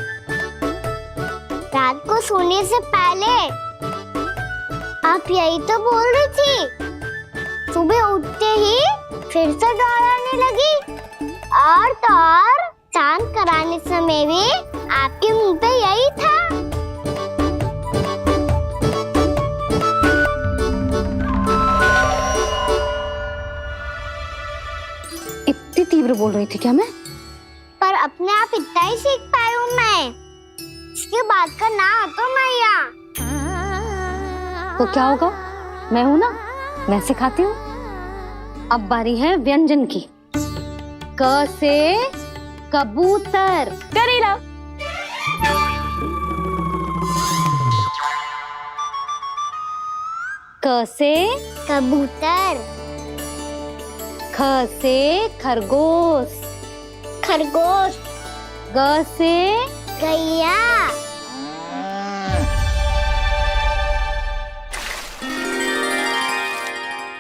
रात को सोने से पहले आप यही तो बोल रही थी। सुबह उठते ही फिर से दोहराने लगी। और तो और चांद कराने समय भी आपके मुंह पे यही था। इतनी तीव्र बोल रही थी क्या मैं? पर अपने आप इतना ही सीख पाई हूँ मैं। इसके बाद का ना तो मैया। तो क्या होगा? मैं हूं ना, मैं सिखाती हूँ। अब बारी है व्यंजन की। क से कबूतर। करेला। क से कबूतर। ख से खरगोश। खरगोश। ग से गैया।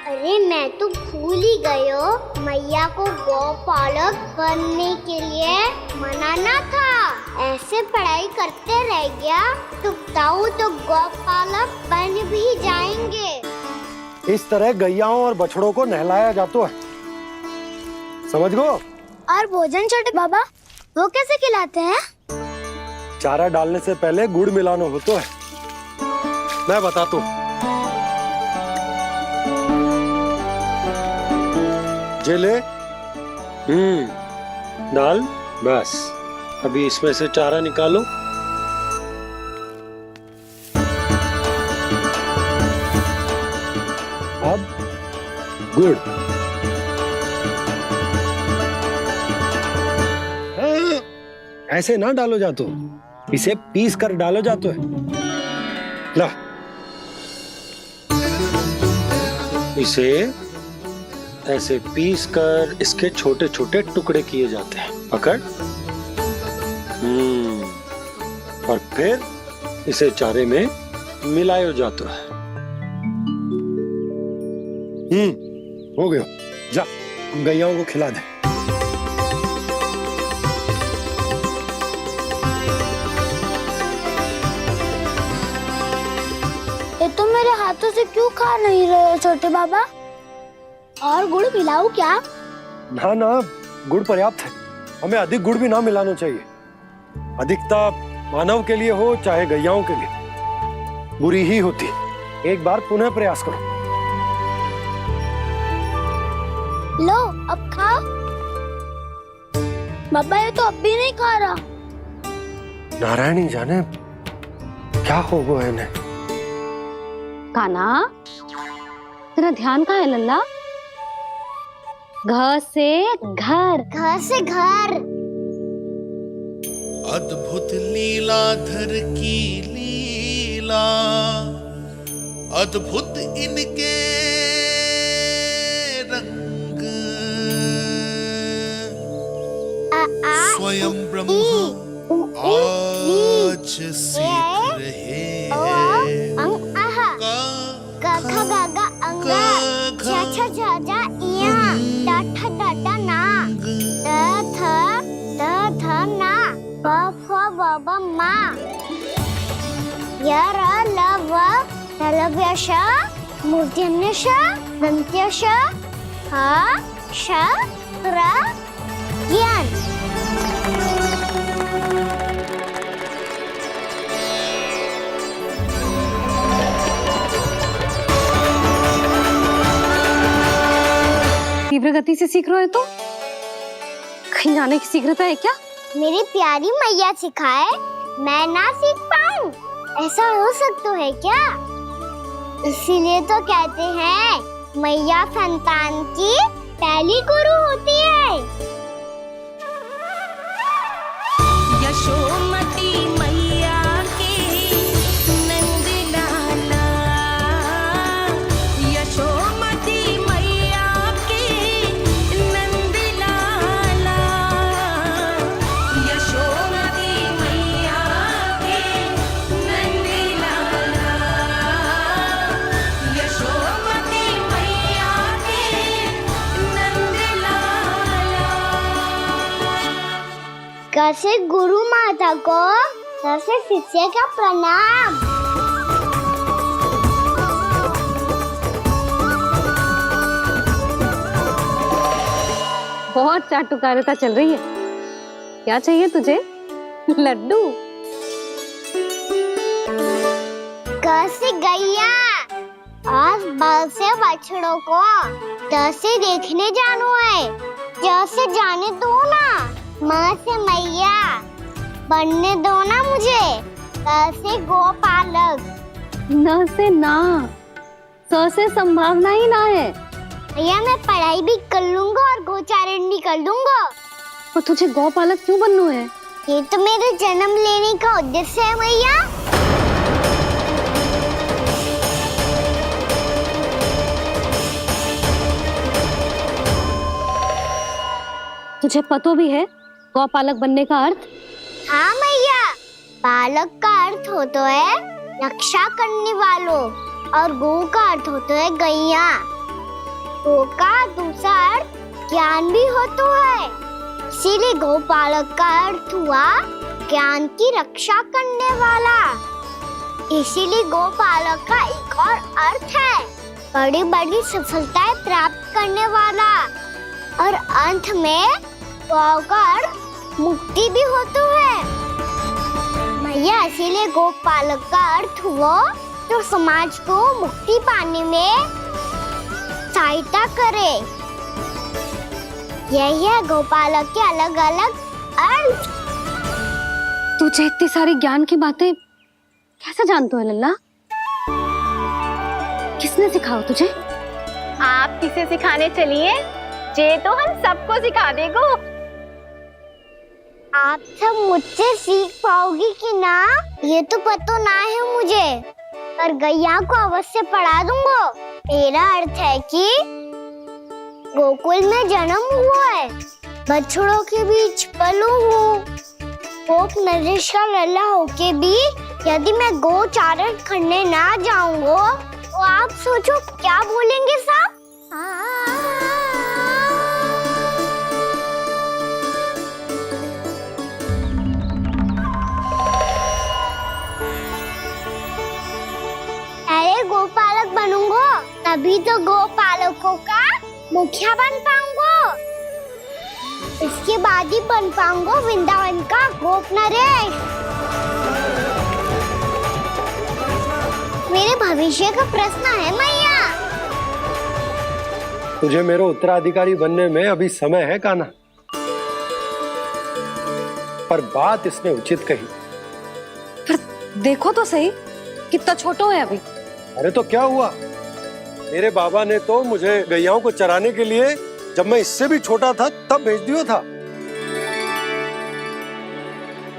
अरे मैं तो भूल ही गई हो, मैया को गौपालक बनने के लिए मनाना था। ऐसे पढ़ाई करते रह गया तो ताऊ तो गौपालक बन भी जाएंगे। इस तरह गैयाओं और बछड़ों को नहलाया जाता है, समझ गो। और भोजन छोटे बाबा वो कैसे खिलाते हैं? चारा डालने से पहले गुड़ मिलाना होता है। मैं बताता हूँ। जेले डाल, बस अभी इसमें से चारा निकालो। अब गुड़। ऐसे ना डालो जातो, इसे पीस कर डालो जातो है। ला, इसे ऐसे पीस कर इसके छोटे छोटे टुकड़े किए जाते हैं। पकड़। और फिर इसे चारे में मिलाया जाता है। हो गया। जा, हम गैयाओं को खिला दे। ये तो मेरे हाथों से क्यों खा नहीं रहे हो छोटे बाबा? और गुड़ मिलाऊं क्या? ना ना, गुड़ पर्याप्त है। हमें अधिक गुड़ भी ना मिलाना चाहिए। अधिकता मानव के लिए हो चाहे गैयाओं के लिए बुरी ही होती। एक बार पुनः प्रयास करो। लो अब खाओ। बाबा ये तो अब भी नहीं खा रहा। नारायणी जाने क्या हो गया इन्हें। कान्हा, तेरा ध्यान कहाँ है लल्ला? घ से घर। घर से घर। अद्भुत लीलाधर की लीला, अद्भुत इनके रंग, स्वयं ब्रह्म आज सीख रहे हैं। बाबा माँ यार लव तलव्यश मूर्त्यन्यश दन्त्यश हा श त्र ज्ञान। तीव्र गति से सीख रहे हो तो कहीं जाने की शीघ्रता है क्या? मेरी प्यारी मैया सिखाए मैं ना सीख पाऊं, ऐसा हो सकता है क्या? इसीलिए तो कहते हैं मैया संतान की पहली गुरु होती है। यशोमती मैया के नंद लाला, यशोमती मैया के नंद लाला, यशोमती मैया के नंद लाला, यशोमती मैया के नंद लाला। कैसे गुरु माता को सबसे शिष्य का प्रणाम। बहुत चाटुकारिता चल रही है। क्या चाहिए तुझे? लड्डू? कैसे गैया आज बल से बछड़ों को कैसे देखने जानो है, जैसे जाने दो ना, माँ से मैया बनने दो ना मुझे, कैसे गोपालक। न से ना, स से संभावना ही ना है। भैया मैं पढ़ाई भी कर लूंगा और गोचारण भी कर लूंगा। और तुझे गौपालक क्यों बनना है? ये तो मेरे जन्म लेने का उद्देश्य है भैया। तुझे पतो भी है गौपालक बनने का अर्थ? हाँ मैया, पालक का अर्थ होता है रक्षा करने वालों और गौ का अर्थ होता है गैया। गौ का दूसरा अर्थ ज्ञान भी होता है, इसीलिए गौपालक का अर्थ हुआ ज्ञान की रक्षा करने वाला। इसीलिए गौपालक का एक और अर्थ है बड़ी बड़ी सफलताएं प्राप्त करने वाला, और अंत में गौ का अर्थ मुक्ति भी होता है। मैया इसीलिए गोपालक का अर्थ हुआ जो समाज को मुक्ति पाने में सहायता करे। यही है गोपालक के अलग अलग अर्थ। तुझे इतनी सारी ज्ञान की बातें कैसे जानते हो लल्ला? किसने सिखाओ तुझे? आप किसे सिखाने चलिए, जे तो हम सबको सिखा देगो। आप सब मुझसे सीख पाओगी कि ना ये तो पता ना है मुझे, पर गैया को अवश्य पढ़ा दूंगा। मेरा अर्थ है कि गोकुल में जन्म हुआ है, बछड़ों के बीच पलू हूँ, गोप नरेश का लल्ला होके भी यदि मैं गोचारण करने ना जाऊंगा तो आप सोचो क्या बोलेंगे साहब? अरे गोपालक बनूंगा तभी तो गोपालकों का मुखिया बन पाऊंगा, इसके बाद ही बन पाऊंगा वृंदावन का गोप नरेश। मेरे भविष्य का प्रश्न है मैया। तुझे मेरा उत्तराधिकारी बनने में अभी समय है कान्हा, पर बात इसने उचित कही। पर देखो तो सही, कितना छोटा है अभी। अरे तो क्या हुआ, मेरे बाबा ने तो मुझे गैयाओं को चराने के लिए जब मैं इससे भी छोटा था तब भेज दिया था।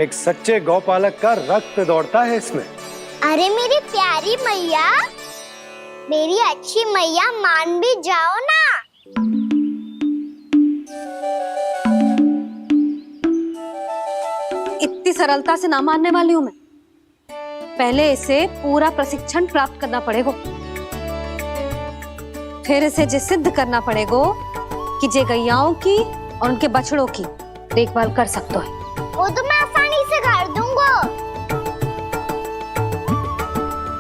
एक सच्चे गौपालक का रक्त दौड़ता है इसमें। अरे मेरी प्यारी मैया, मेरी अच्छी मैया, मान भी जाओ ना। इतनी सरलता से ना मानने वाली हूँ मैं। पहले इसे पूरा प्रशिक्षण प्राप्त करना पड़ेगा, फिर इसे ये सिद्ध करना पड़ेगा कि जे गैयाओं की और उनके बछड़ों की देखभाल कर सकते हैं। वो तो मैं आसानी से कर दूंगा।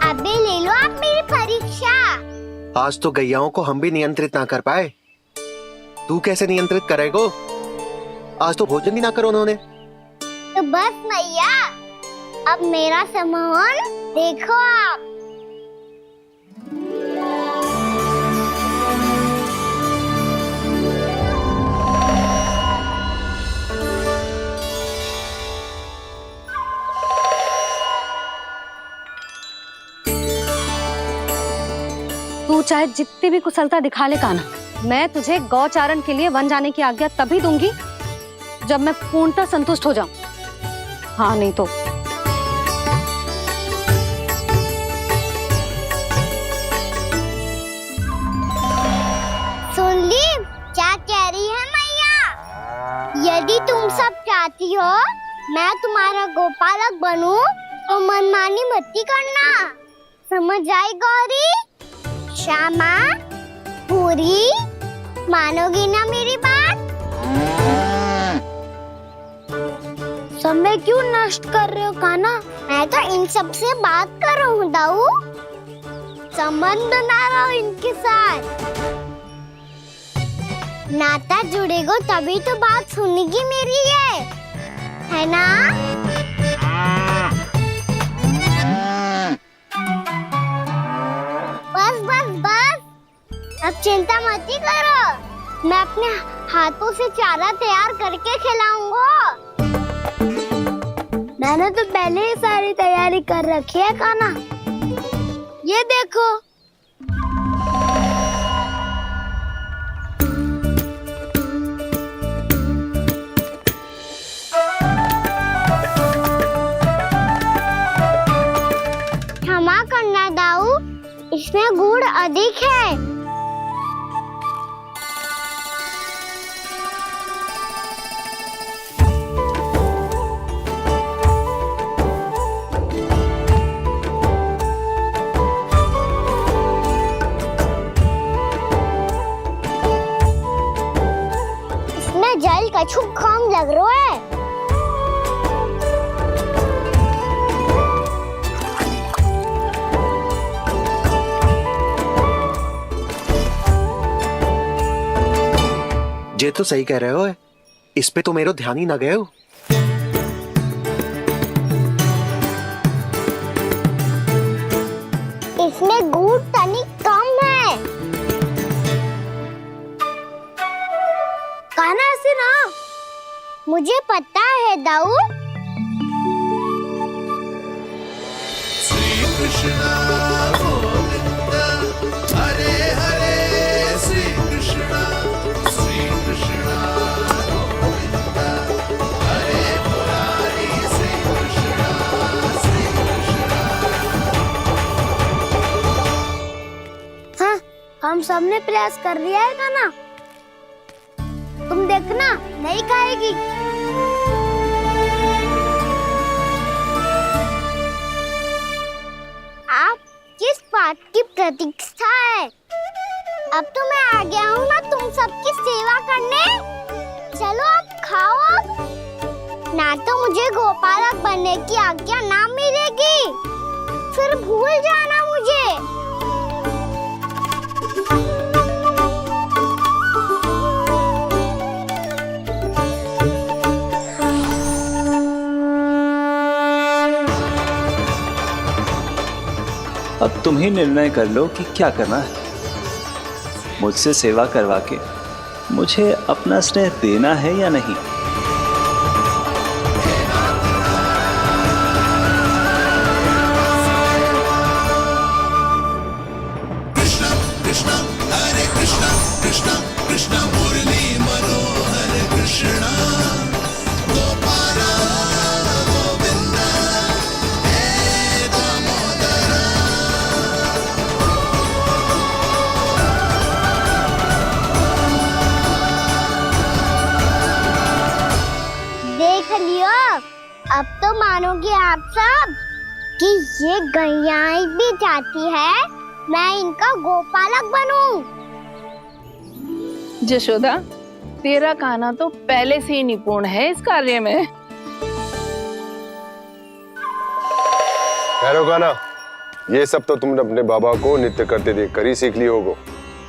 अबे ले लो आप मेरी परीक्षा। आज तो गैयाओं को हम भी नियंत्रित ना कर पाए, तू कैसे नियंत्रित करेगो? आज तो भोजन भी ना करो उन्होंने। तो बस मैया, अब मेरा सम्मान देखो आप। तू चाहे जितनी भी कुशलता दिखा ले कान्हा, मैं तुझे गौचारण के लिए वन जाने की आज्ञा तभी दूंगी जब मैं पूर्णतः संतुष्ट हो जाऊं। हाँ नहीं तो सुन ली क्या कह रही है मैया? यदि तुम सब चाहती हो मैं तुम्हारा गोपालक बनूं तो मनमानी मत करना, समझ आई गौरी? श्यामा, पूरी, मानोगी ना मेरी बात? समय क्यों नष्ट कर रहे हो काना? मैं तो इन सब से बात कर रहा हूँ दाऊ, संबंध बना रहा हूँ इनके साथ। नाता जुड़ेगा तभी तो बात सुनेगी मेरी है ना? बस बस बस, अब चिंता मत ही करो, मैं अपने हाथों से चारा तैयार करके खिलाऊंगा। मैंने तो पहले ही सारी तैयारी कर रखी है काना, ये देखो। क्षमा करना दाऊ, इसमें गुड़ अधिक है। इसमें जल कछु कम लग रहा है। ये तो सही कह रहे हो, इस पे तो मेरा ध्यान ही ना गए हो। इसमें गुड़ तनिक कम है। कहना ऐसे ना, मुझे पता है दाऊ। श्री कृष्ण गोविंद हरे हरे, श्री कृष्ण गोविंद हरे मुरारी, श्री कृष्ण हाँ, हम सबने प्रयास कर लिया है काना, तुम देखना नहीं खाएगी। आप किस बात की प्रतीक्षा है? अब तो मैं आ गया हूँ ना तुम सबकी सेवा करने। चलो अब खाओ अब। ना तो मुझे गोपालक बनने की आज्ञा ना मिलेगी, फिर भूल जाना मुझे। अब तुम ही निर्णय कर लो कि क्या करना है। मुझसे सेवा करवा के मुझे अपना स्नेह देना है या नहीं। कृष्ण कृष्ण हरे कृष्ण कृष्ण कृष्ण मुरली मनोहर कृष्ण गोपाल गोविंद हे दामोदर। देख लियो, अब तो मानोगे आप सब कि ये गैयाएं भी चाहती है मैं इनका गोपालक बनूं। जशोदा, तेरा कान्हा तो पहले से ही निपुण है इस कार्य में। खैर होगा ना, ये सब तो तुमने अपने बाबा को नित्य करते देखकर ही सीख ली होगो,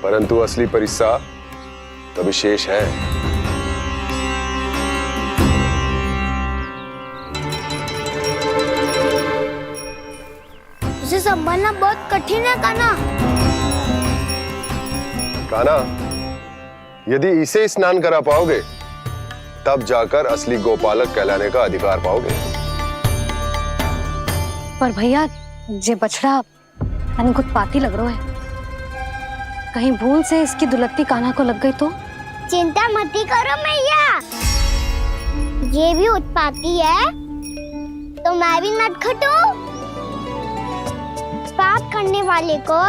परंतु असली परिस्सा तो विशेष है। उसे संभालना बहुत कठिन है काना। काना, यदि इसे स्नान करा पाओगे तब जाकर असली गोपालक कहलाने का अधिकार पाओगे। पर भैया, ये बछड़ा अनकुत पाती लग रहा है। कहीं भूल से इसकी दुलत्ती कान्हा को लग गई तो? चिंता मत करो मैया, ये भी उत्पाती है तो मैं भी नटखट हूँ। पाप करने वाले को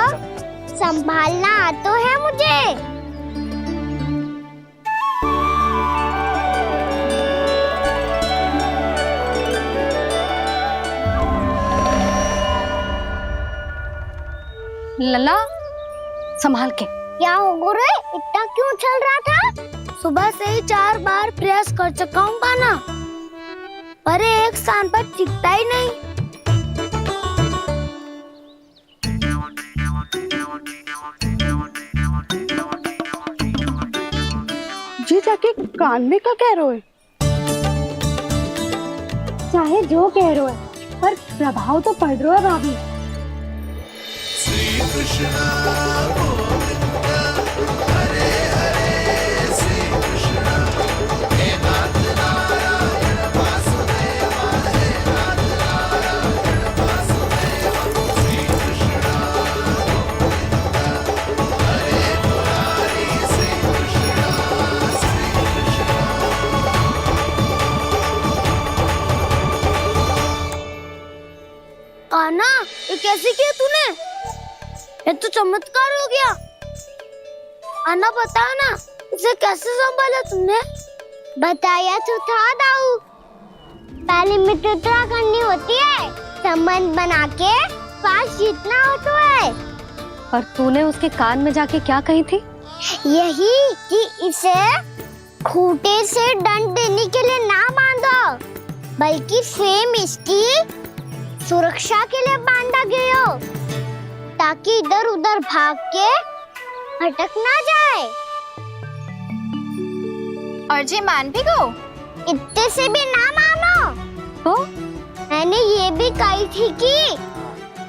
संभालना आता है मुझे। लला संभाल के। क्या हो गुरु, इतना क्यों चल रहा था? सुबह से ही 4 बार प्रयास कर चुका हूँ कान्हा, पर एक स्थान पर टिकता ही नहीं। जी जाके कान में क्या कह रहे हो? चाहे जो कह रहे हो, पर प्रभाव तो पड़ रहा है भाभी। श्री कृष्ण गोविंद हरे हरे, श्री कृष्ण हे नाथ नारायण वासुदेव, हे नाथ नारायण वासुदेव, श्री कृष्ण गोविंद हरे मुरारी, श्री कृष्ण कान्हा, ये कैसे किया तूने? ये तो चमत्कार हो गया। आना बता ना, इसे कैसे संभाला तुमने? बताया तो था दाऊ, पहले मित्रता करनी होती है, संबंध बना के पास जीतना होता है। और तूने उसके कान में जाके क्या कही थी? यही कि इसे खूंटे से दंड देने के लिए ना बांधो, बल्कि स्वयं इसकी सुरक्षा के लिए बांधा गया हो, ताकि इधर उधर भाग के भटक ना जाए। और जी मान भी गो? इतने से भी ना मानो। तो मैंने ये भी कही थी कि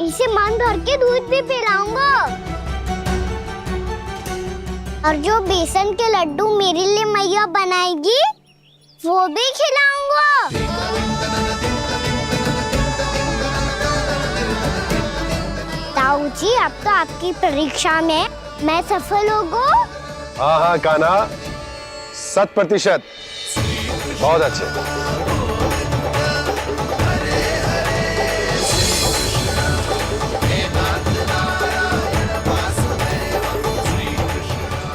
इसे मन भर के दूध भी पिलाऊंगा, और जो बेसन के लड्डू मेरे लिए मैया बनाएगी वो भी खिलाऊंगा। ताऊ जी, अब तो आपकी परीक्षा में मैं सफल होगा। हाँ हाँ कान्हा, 100%। बहुत अच्छे।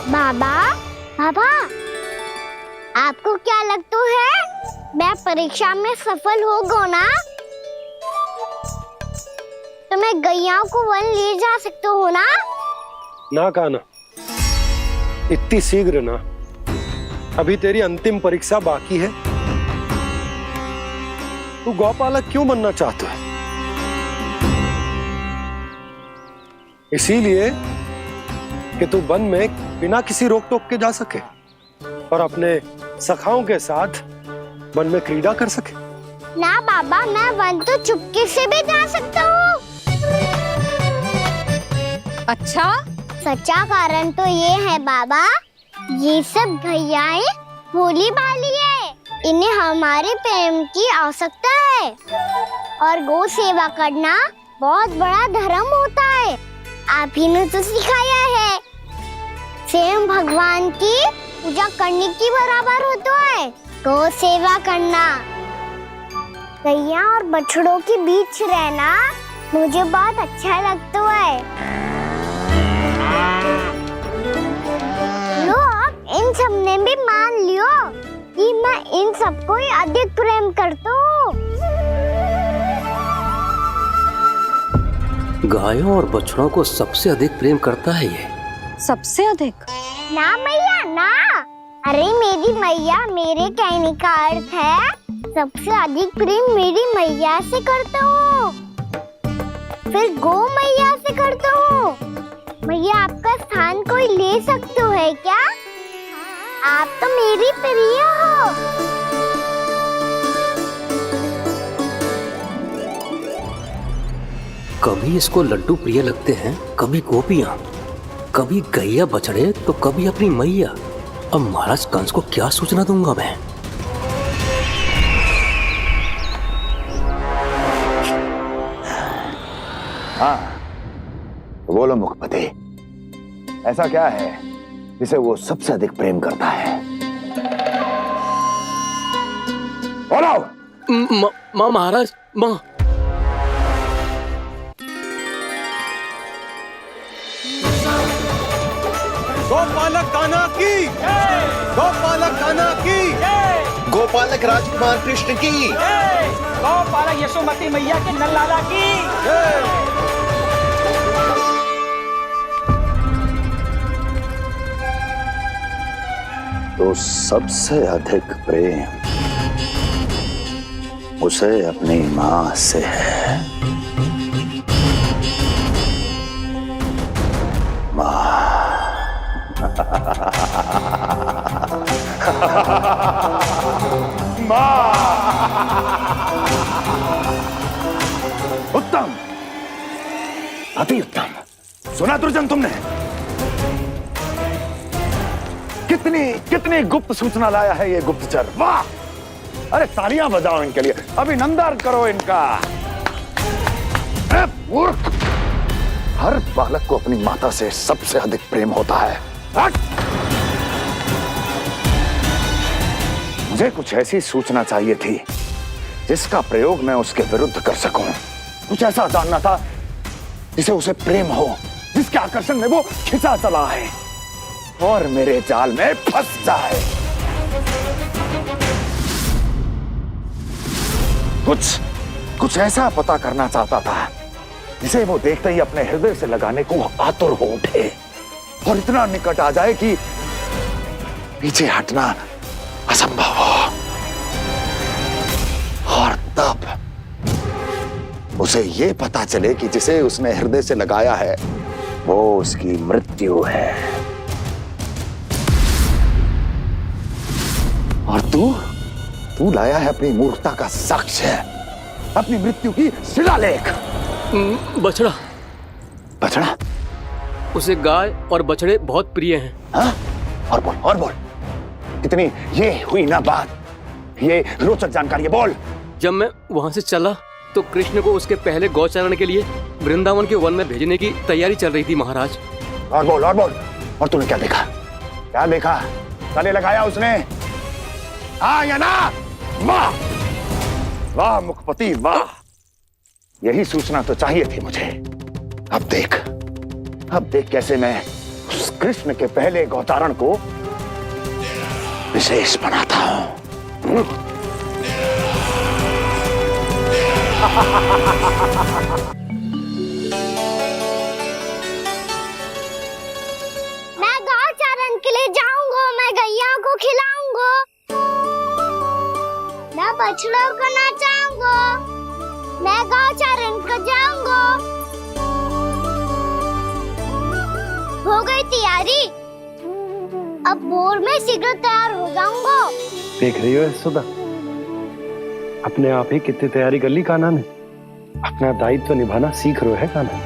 बाबा, बाबा, आपको क्या लगता है मैं परीक्षा में सफल होगा ना? तो मैं गैयाओं को वन ले जा सकता हूँ ना? ना कान्हा, इतनी शीघ्र ना, अभी तेरी अंतिम परीक्षा बाकी है। तू गौपालक क्यों बनना चाहता है? इसीलिए कि तू वन में बिना किसी रोक टोक के जा सके और अपने सखाओं के साथ वन में क्रीड़ा कर सके। ना बाबा, मैं वन तो चुपके से भी जा सकता हूँ। अच्छा? सच्चा कारण तो ये है बाबा, ये सब गैयाएं भोली भाली है, इन्हें हमारे प्रेम की आवश्यकता है, और गौ सेवा करना बहुत बड़ा धर्म होता है। आप ही ने तो सिखाया है, स्वयं भगवान की पूजा करने की बराबर होता है गौ सेवा करना। गैया और बछड़ों के बीच रहना मुझे बहुत अच्छा लगता है। लो, आप इन सब ने भी मान लियो कि मैं इन सबको ही अधिक प्रेम करता हूँ। गायों और बछड़ों को सबसे अधिक प्रेम करता है ये। सबसे अधिक? ना मैया ना, अरे मेरी मैया, मेरे कहने का अर्थ है सबसे अधिक प्रेम मेरी मैया से करता हूँ, फिर गौ मैया से करता हूँ। मैया, आपका स्थान कोई ले सकते है क्या? आप तो मेरी प्रिय हो। कभी इसको लड्डू प्रिय लगते हैं, कभी गोपियां, कभी गैया बछड़े, तो कभी अपनी मैया। अब महाराज कंस को क्या सूचना दूंगा मैं? हाँ, बोलो मुखपति, ऐसा क्या है जिसे वो सबसे अधिक प्रेम करता है? बोलो। माँ महाराज, माँ। गोपालक कान्हा की, गोपालक कान्हा की, गोपालक राजकुमार कृष्ण की, गौपालक यशोमती मैया के नललाला की। तो सबसे अधिक प्रेम उसे अपनी मां से है। मां। उत्तम, अति उत्तम। सुना दुर्जन तुमने? कितनी कितनी गुप्त सूचना लाया है ये गुप्तचर। वाह! अरे तालियां बजाओ इनके लिए, अभिनंदन करो इनका। मूर्ख! हर बालक को अपनी माता से सबसे अधिक प्रेम होता है। हट! मुझे कुछ ऐसी सूचना चाहिए थी जिसका प्रयोग मैं उसके विरुद्ध कर सकूं। कुछ ऐसा जानना था जिसे उसे प्रेम हो, जिसके आकर्षण में वो खिंचा चला है और मेरे जाल में फंस जाए। कुछ ऐसा पता करना चाहता था जिसे वो देखते ही अपने हृदय से लगाने को आतुर हो उठे और इतना निकट आ जाए कि पीछे हटना असंभव हो। और तब उसे ये पता चले कि जिसे उसने हृदय से लगाया है वो उसकी मृत्यु है। और तू लाया है अपनी मूर्खता का साक्ष्य, अपनी मृत्यु की शिलालेख। बछड़ा। बछड़ा? उसे गाय और बछड़े बहुत प्रिय हैं। हाँ? और बोल। इतनी ये हुई ना बात, ये रोचक जानकारी है, बोल। जब मैं वहां से चला तो कृष्ण को उसके पहले गौचारण के लिए वृंदावन के वन में भेजने की तैयारी चल रही थी महाराज। और बोल। और तूने क्या देखा? क्या देखा? गले लगाया उसने? हाँ या ना? वाह वाह मुखपति वाह! यही सूचना तो चाहिए थी मुझे। अब देख कैसे मैं उस कृष्ण के पहले गौचारण को विशेष बनाता हूं। मैं गौचारण के लिए जाऊंगा, मैं गैया को खिलाऊंगा, मैं बछड़ों को नचाऊंगा, मैं गौचारण को जाऊंगा। हो गई तैयारी, अब भोर में शीघ्र तैयार हो जाऊंगा। देख रही हो सुधा, अपने आप ही कितनी तैयारी कर ली कान्हा ने। अपना दायित्व निभाना सीख रहे है कान्हा।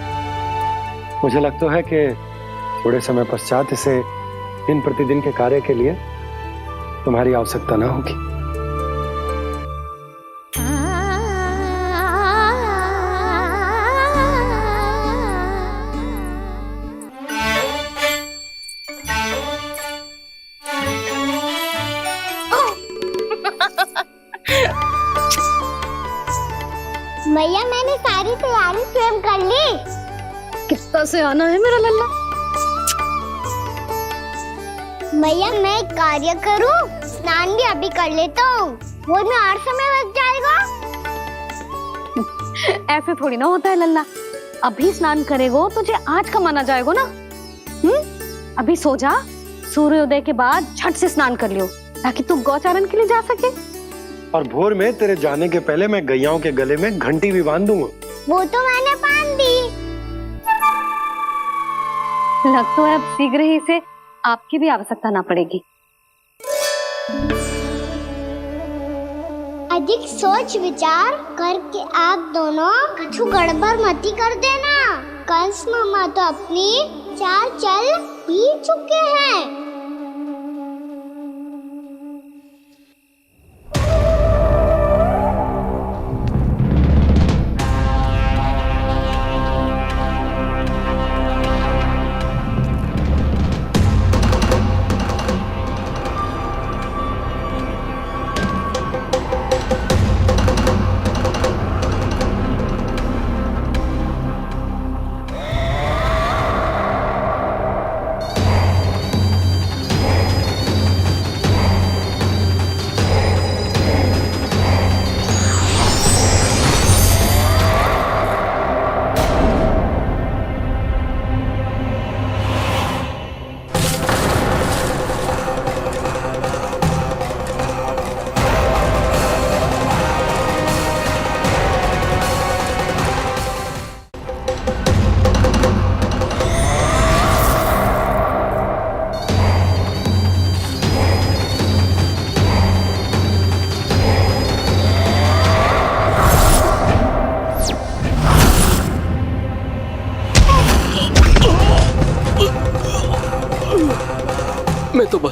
मुझे लगता है कि थोड़े समय पश्चात इसे दिन प्रतिदिन के कार्य के लिए तुम्हारी आवश्यकता ना होगी। मैया मैंने सारी तैयारी स्वयं कर ली। कितना से आना है मेरा लल्ला? मैया मैं एक कार्य करूं, स्नान भी अभी कर लेता हूँ, वो में और समय लग जाएगा। ऐसे थोड़ी ना होता है लल्ला, अभी स्नान करेगो तुझे आज का माना जाएगा ना। अभी सो जा, सूर्योदय के बाद झट से स्नान कर लियो ताकि तू गौचारण के लिए जा सके। और भोर में तेरे जाने के पहले मैं गैयाओं के गले में घंटी भी बांध दूंगा। वो तो मैंने बांध दी। लग तो है अब शीघ्र ही से आपकी भी आवश्यकता ना पड़ेगी। अधिक सोच विचार करके आप दोनों कछु गड़बड़ मती कर देना। कंस मामा तो अपनी चाल चल ही चुके हैं।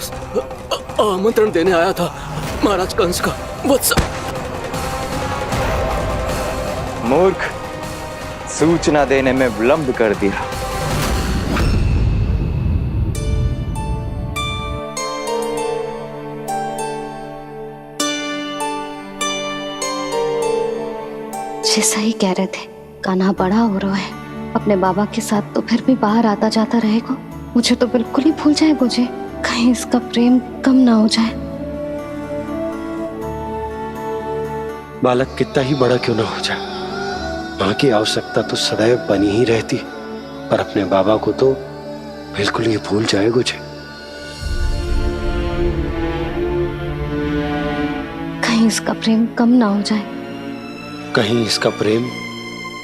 पास आमंत्रण देने आया था महाराज कंस का वत्स। मूर्ख, सूचना देने में विलंब कर दिया। जैसा ही कह रहे थे, कान्हा बड़ा हो रहा है, अपने बाबा के साथ तो फिर भी बाहर आता जाता रहेगा। मुझे तो बिल्कुल ही भूल जाए मुझे, कहीं इसका प्रेम कम ना हो जाए। बालक कितना ही बड़ा क्यों ना हो जाए, माँ की आवश्यकता तो सदैव बनी ही रहती, पर अपने बाबा को तो बिल्कुल ही भूल जाए मुझे। कहीं इसका प्रेम कम ना हो जाए, कहीं इसका प्रेम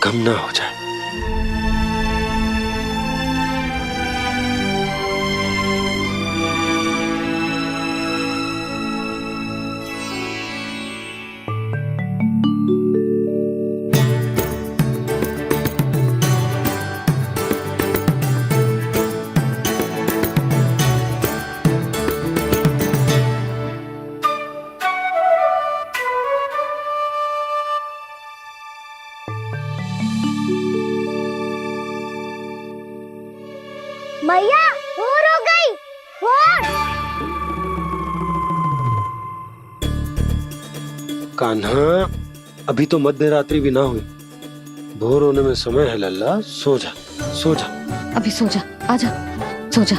कम ना हो जाए। मैया भोर हो गई, भोर। कान्हा, अभी तो मध्य रात्रि भी ना हुई, भोर होने में समय है लल्ला, सो जा सो जा। अभी सो जा, आजा सो जा।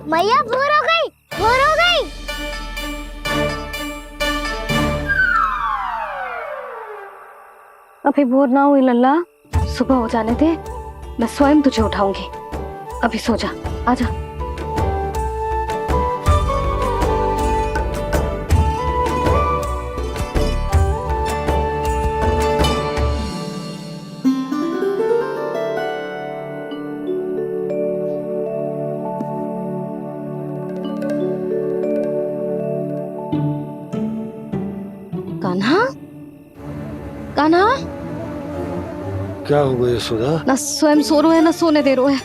मैया भोर हो गई, भोर हो गई। अभी भोर ना हुई लल्ला, सुबह हो जाने दे, मैं स्वयं तुझे उठाऊंगी। अभी सो जा, आजा। कान्हा, कान्हा, क्या हो गया यशोदा? ना स्वयं सो रो है ना सोने दे रो है।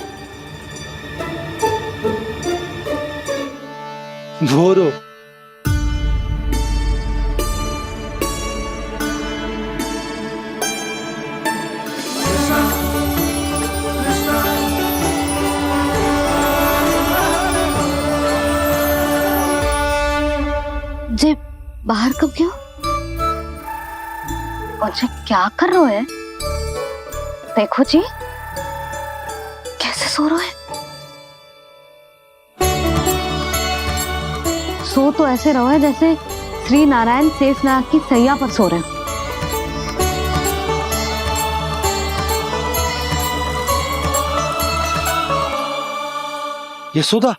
भोर हो। जे बाहर कब क्यों? मुझे क्या कर रहे हो है? देखो जी, कैसे सो रहे हैं। सो तो ऐसे रहो है जैसे श्री नारायण शेषनाग की सैया पर सो रहे हैं। यशोदा,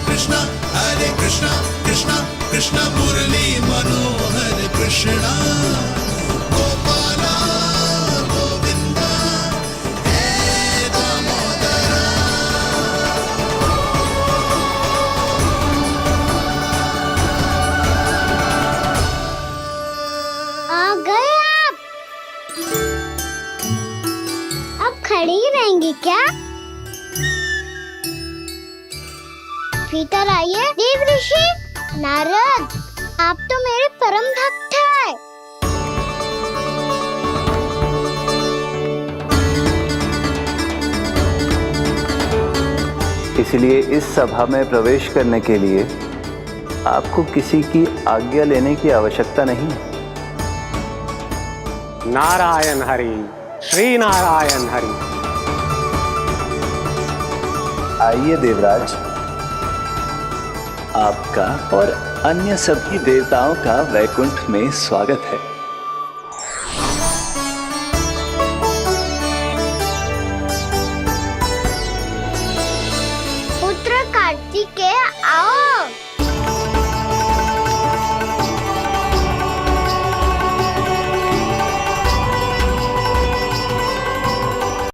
कृष्ण हरे कृष्ण कृष्ण कृष्ण मुरली मनोहर कृष्ण गोपाला गोविंदा हे दामोदरा। आ गए आप। अब खड़ी ही रहेंगी क्या? भीतर आइए देव ऋषि। नारद, आप तो मेरे परम भक्त हैं। इसलिए इस सभा में प्रवेश करने के लिए आपको किसी की आज्ञा लेने की आवश्यकता नहीं है। नारायण हरि, श्री नारायण हरि। आइए देवराज, आपका और अन्य सभी देवताओं का वैकुंठ में स्वागत है। पुत्र कार्तिकेय, आओ।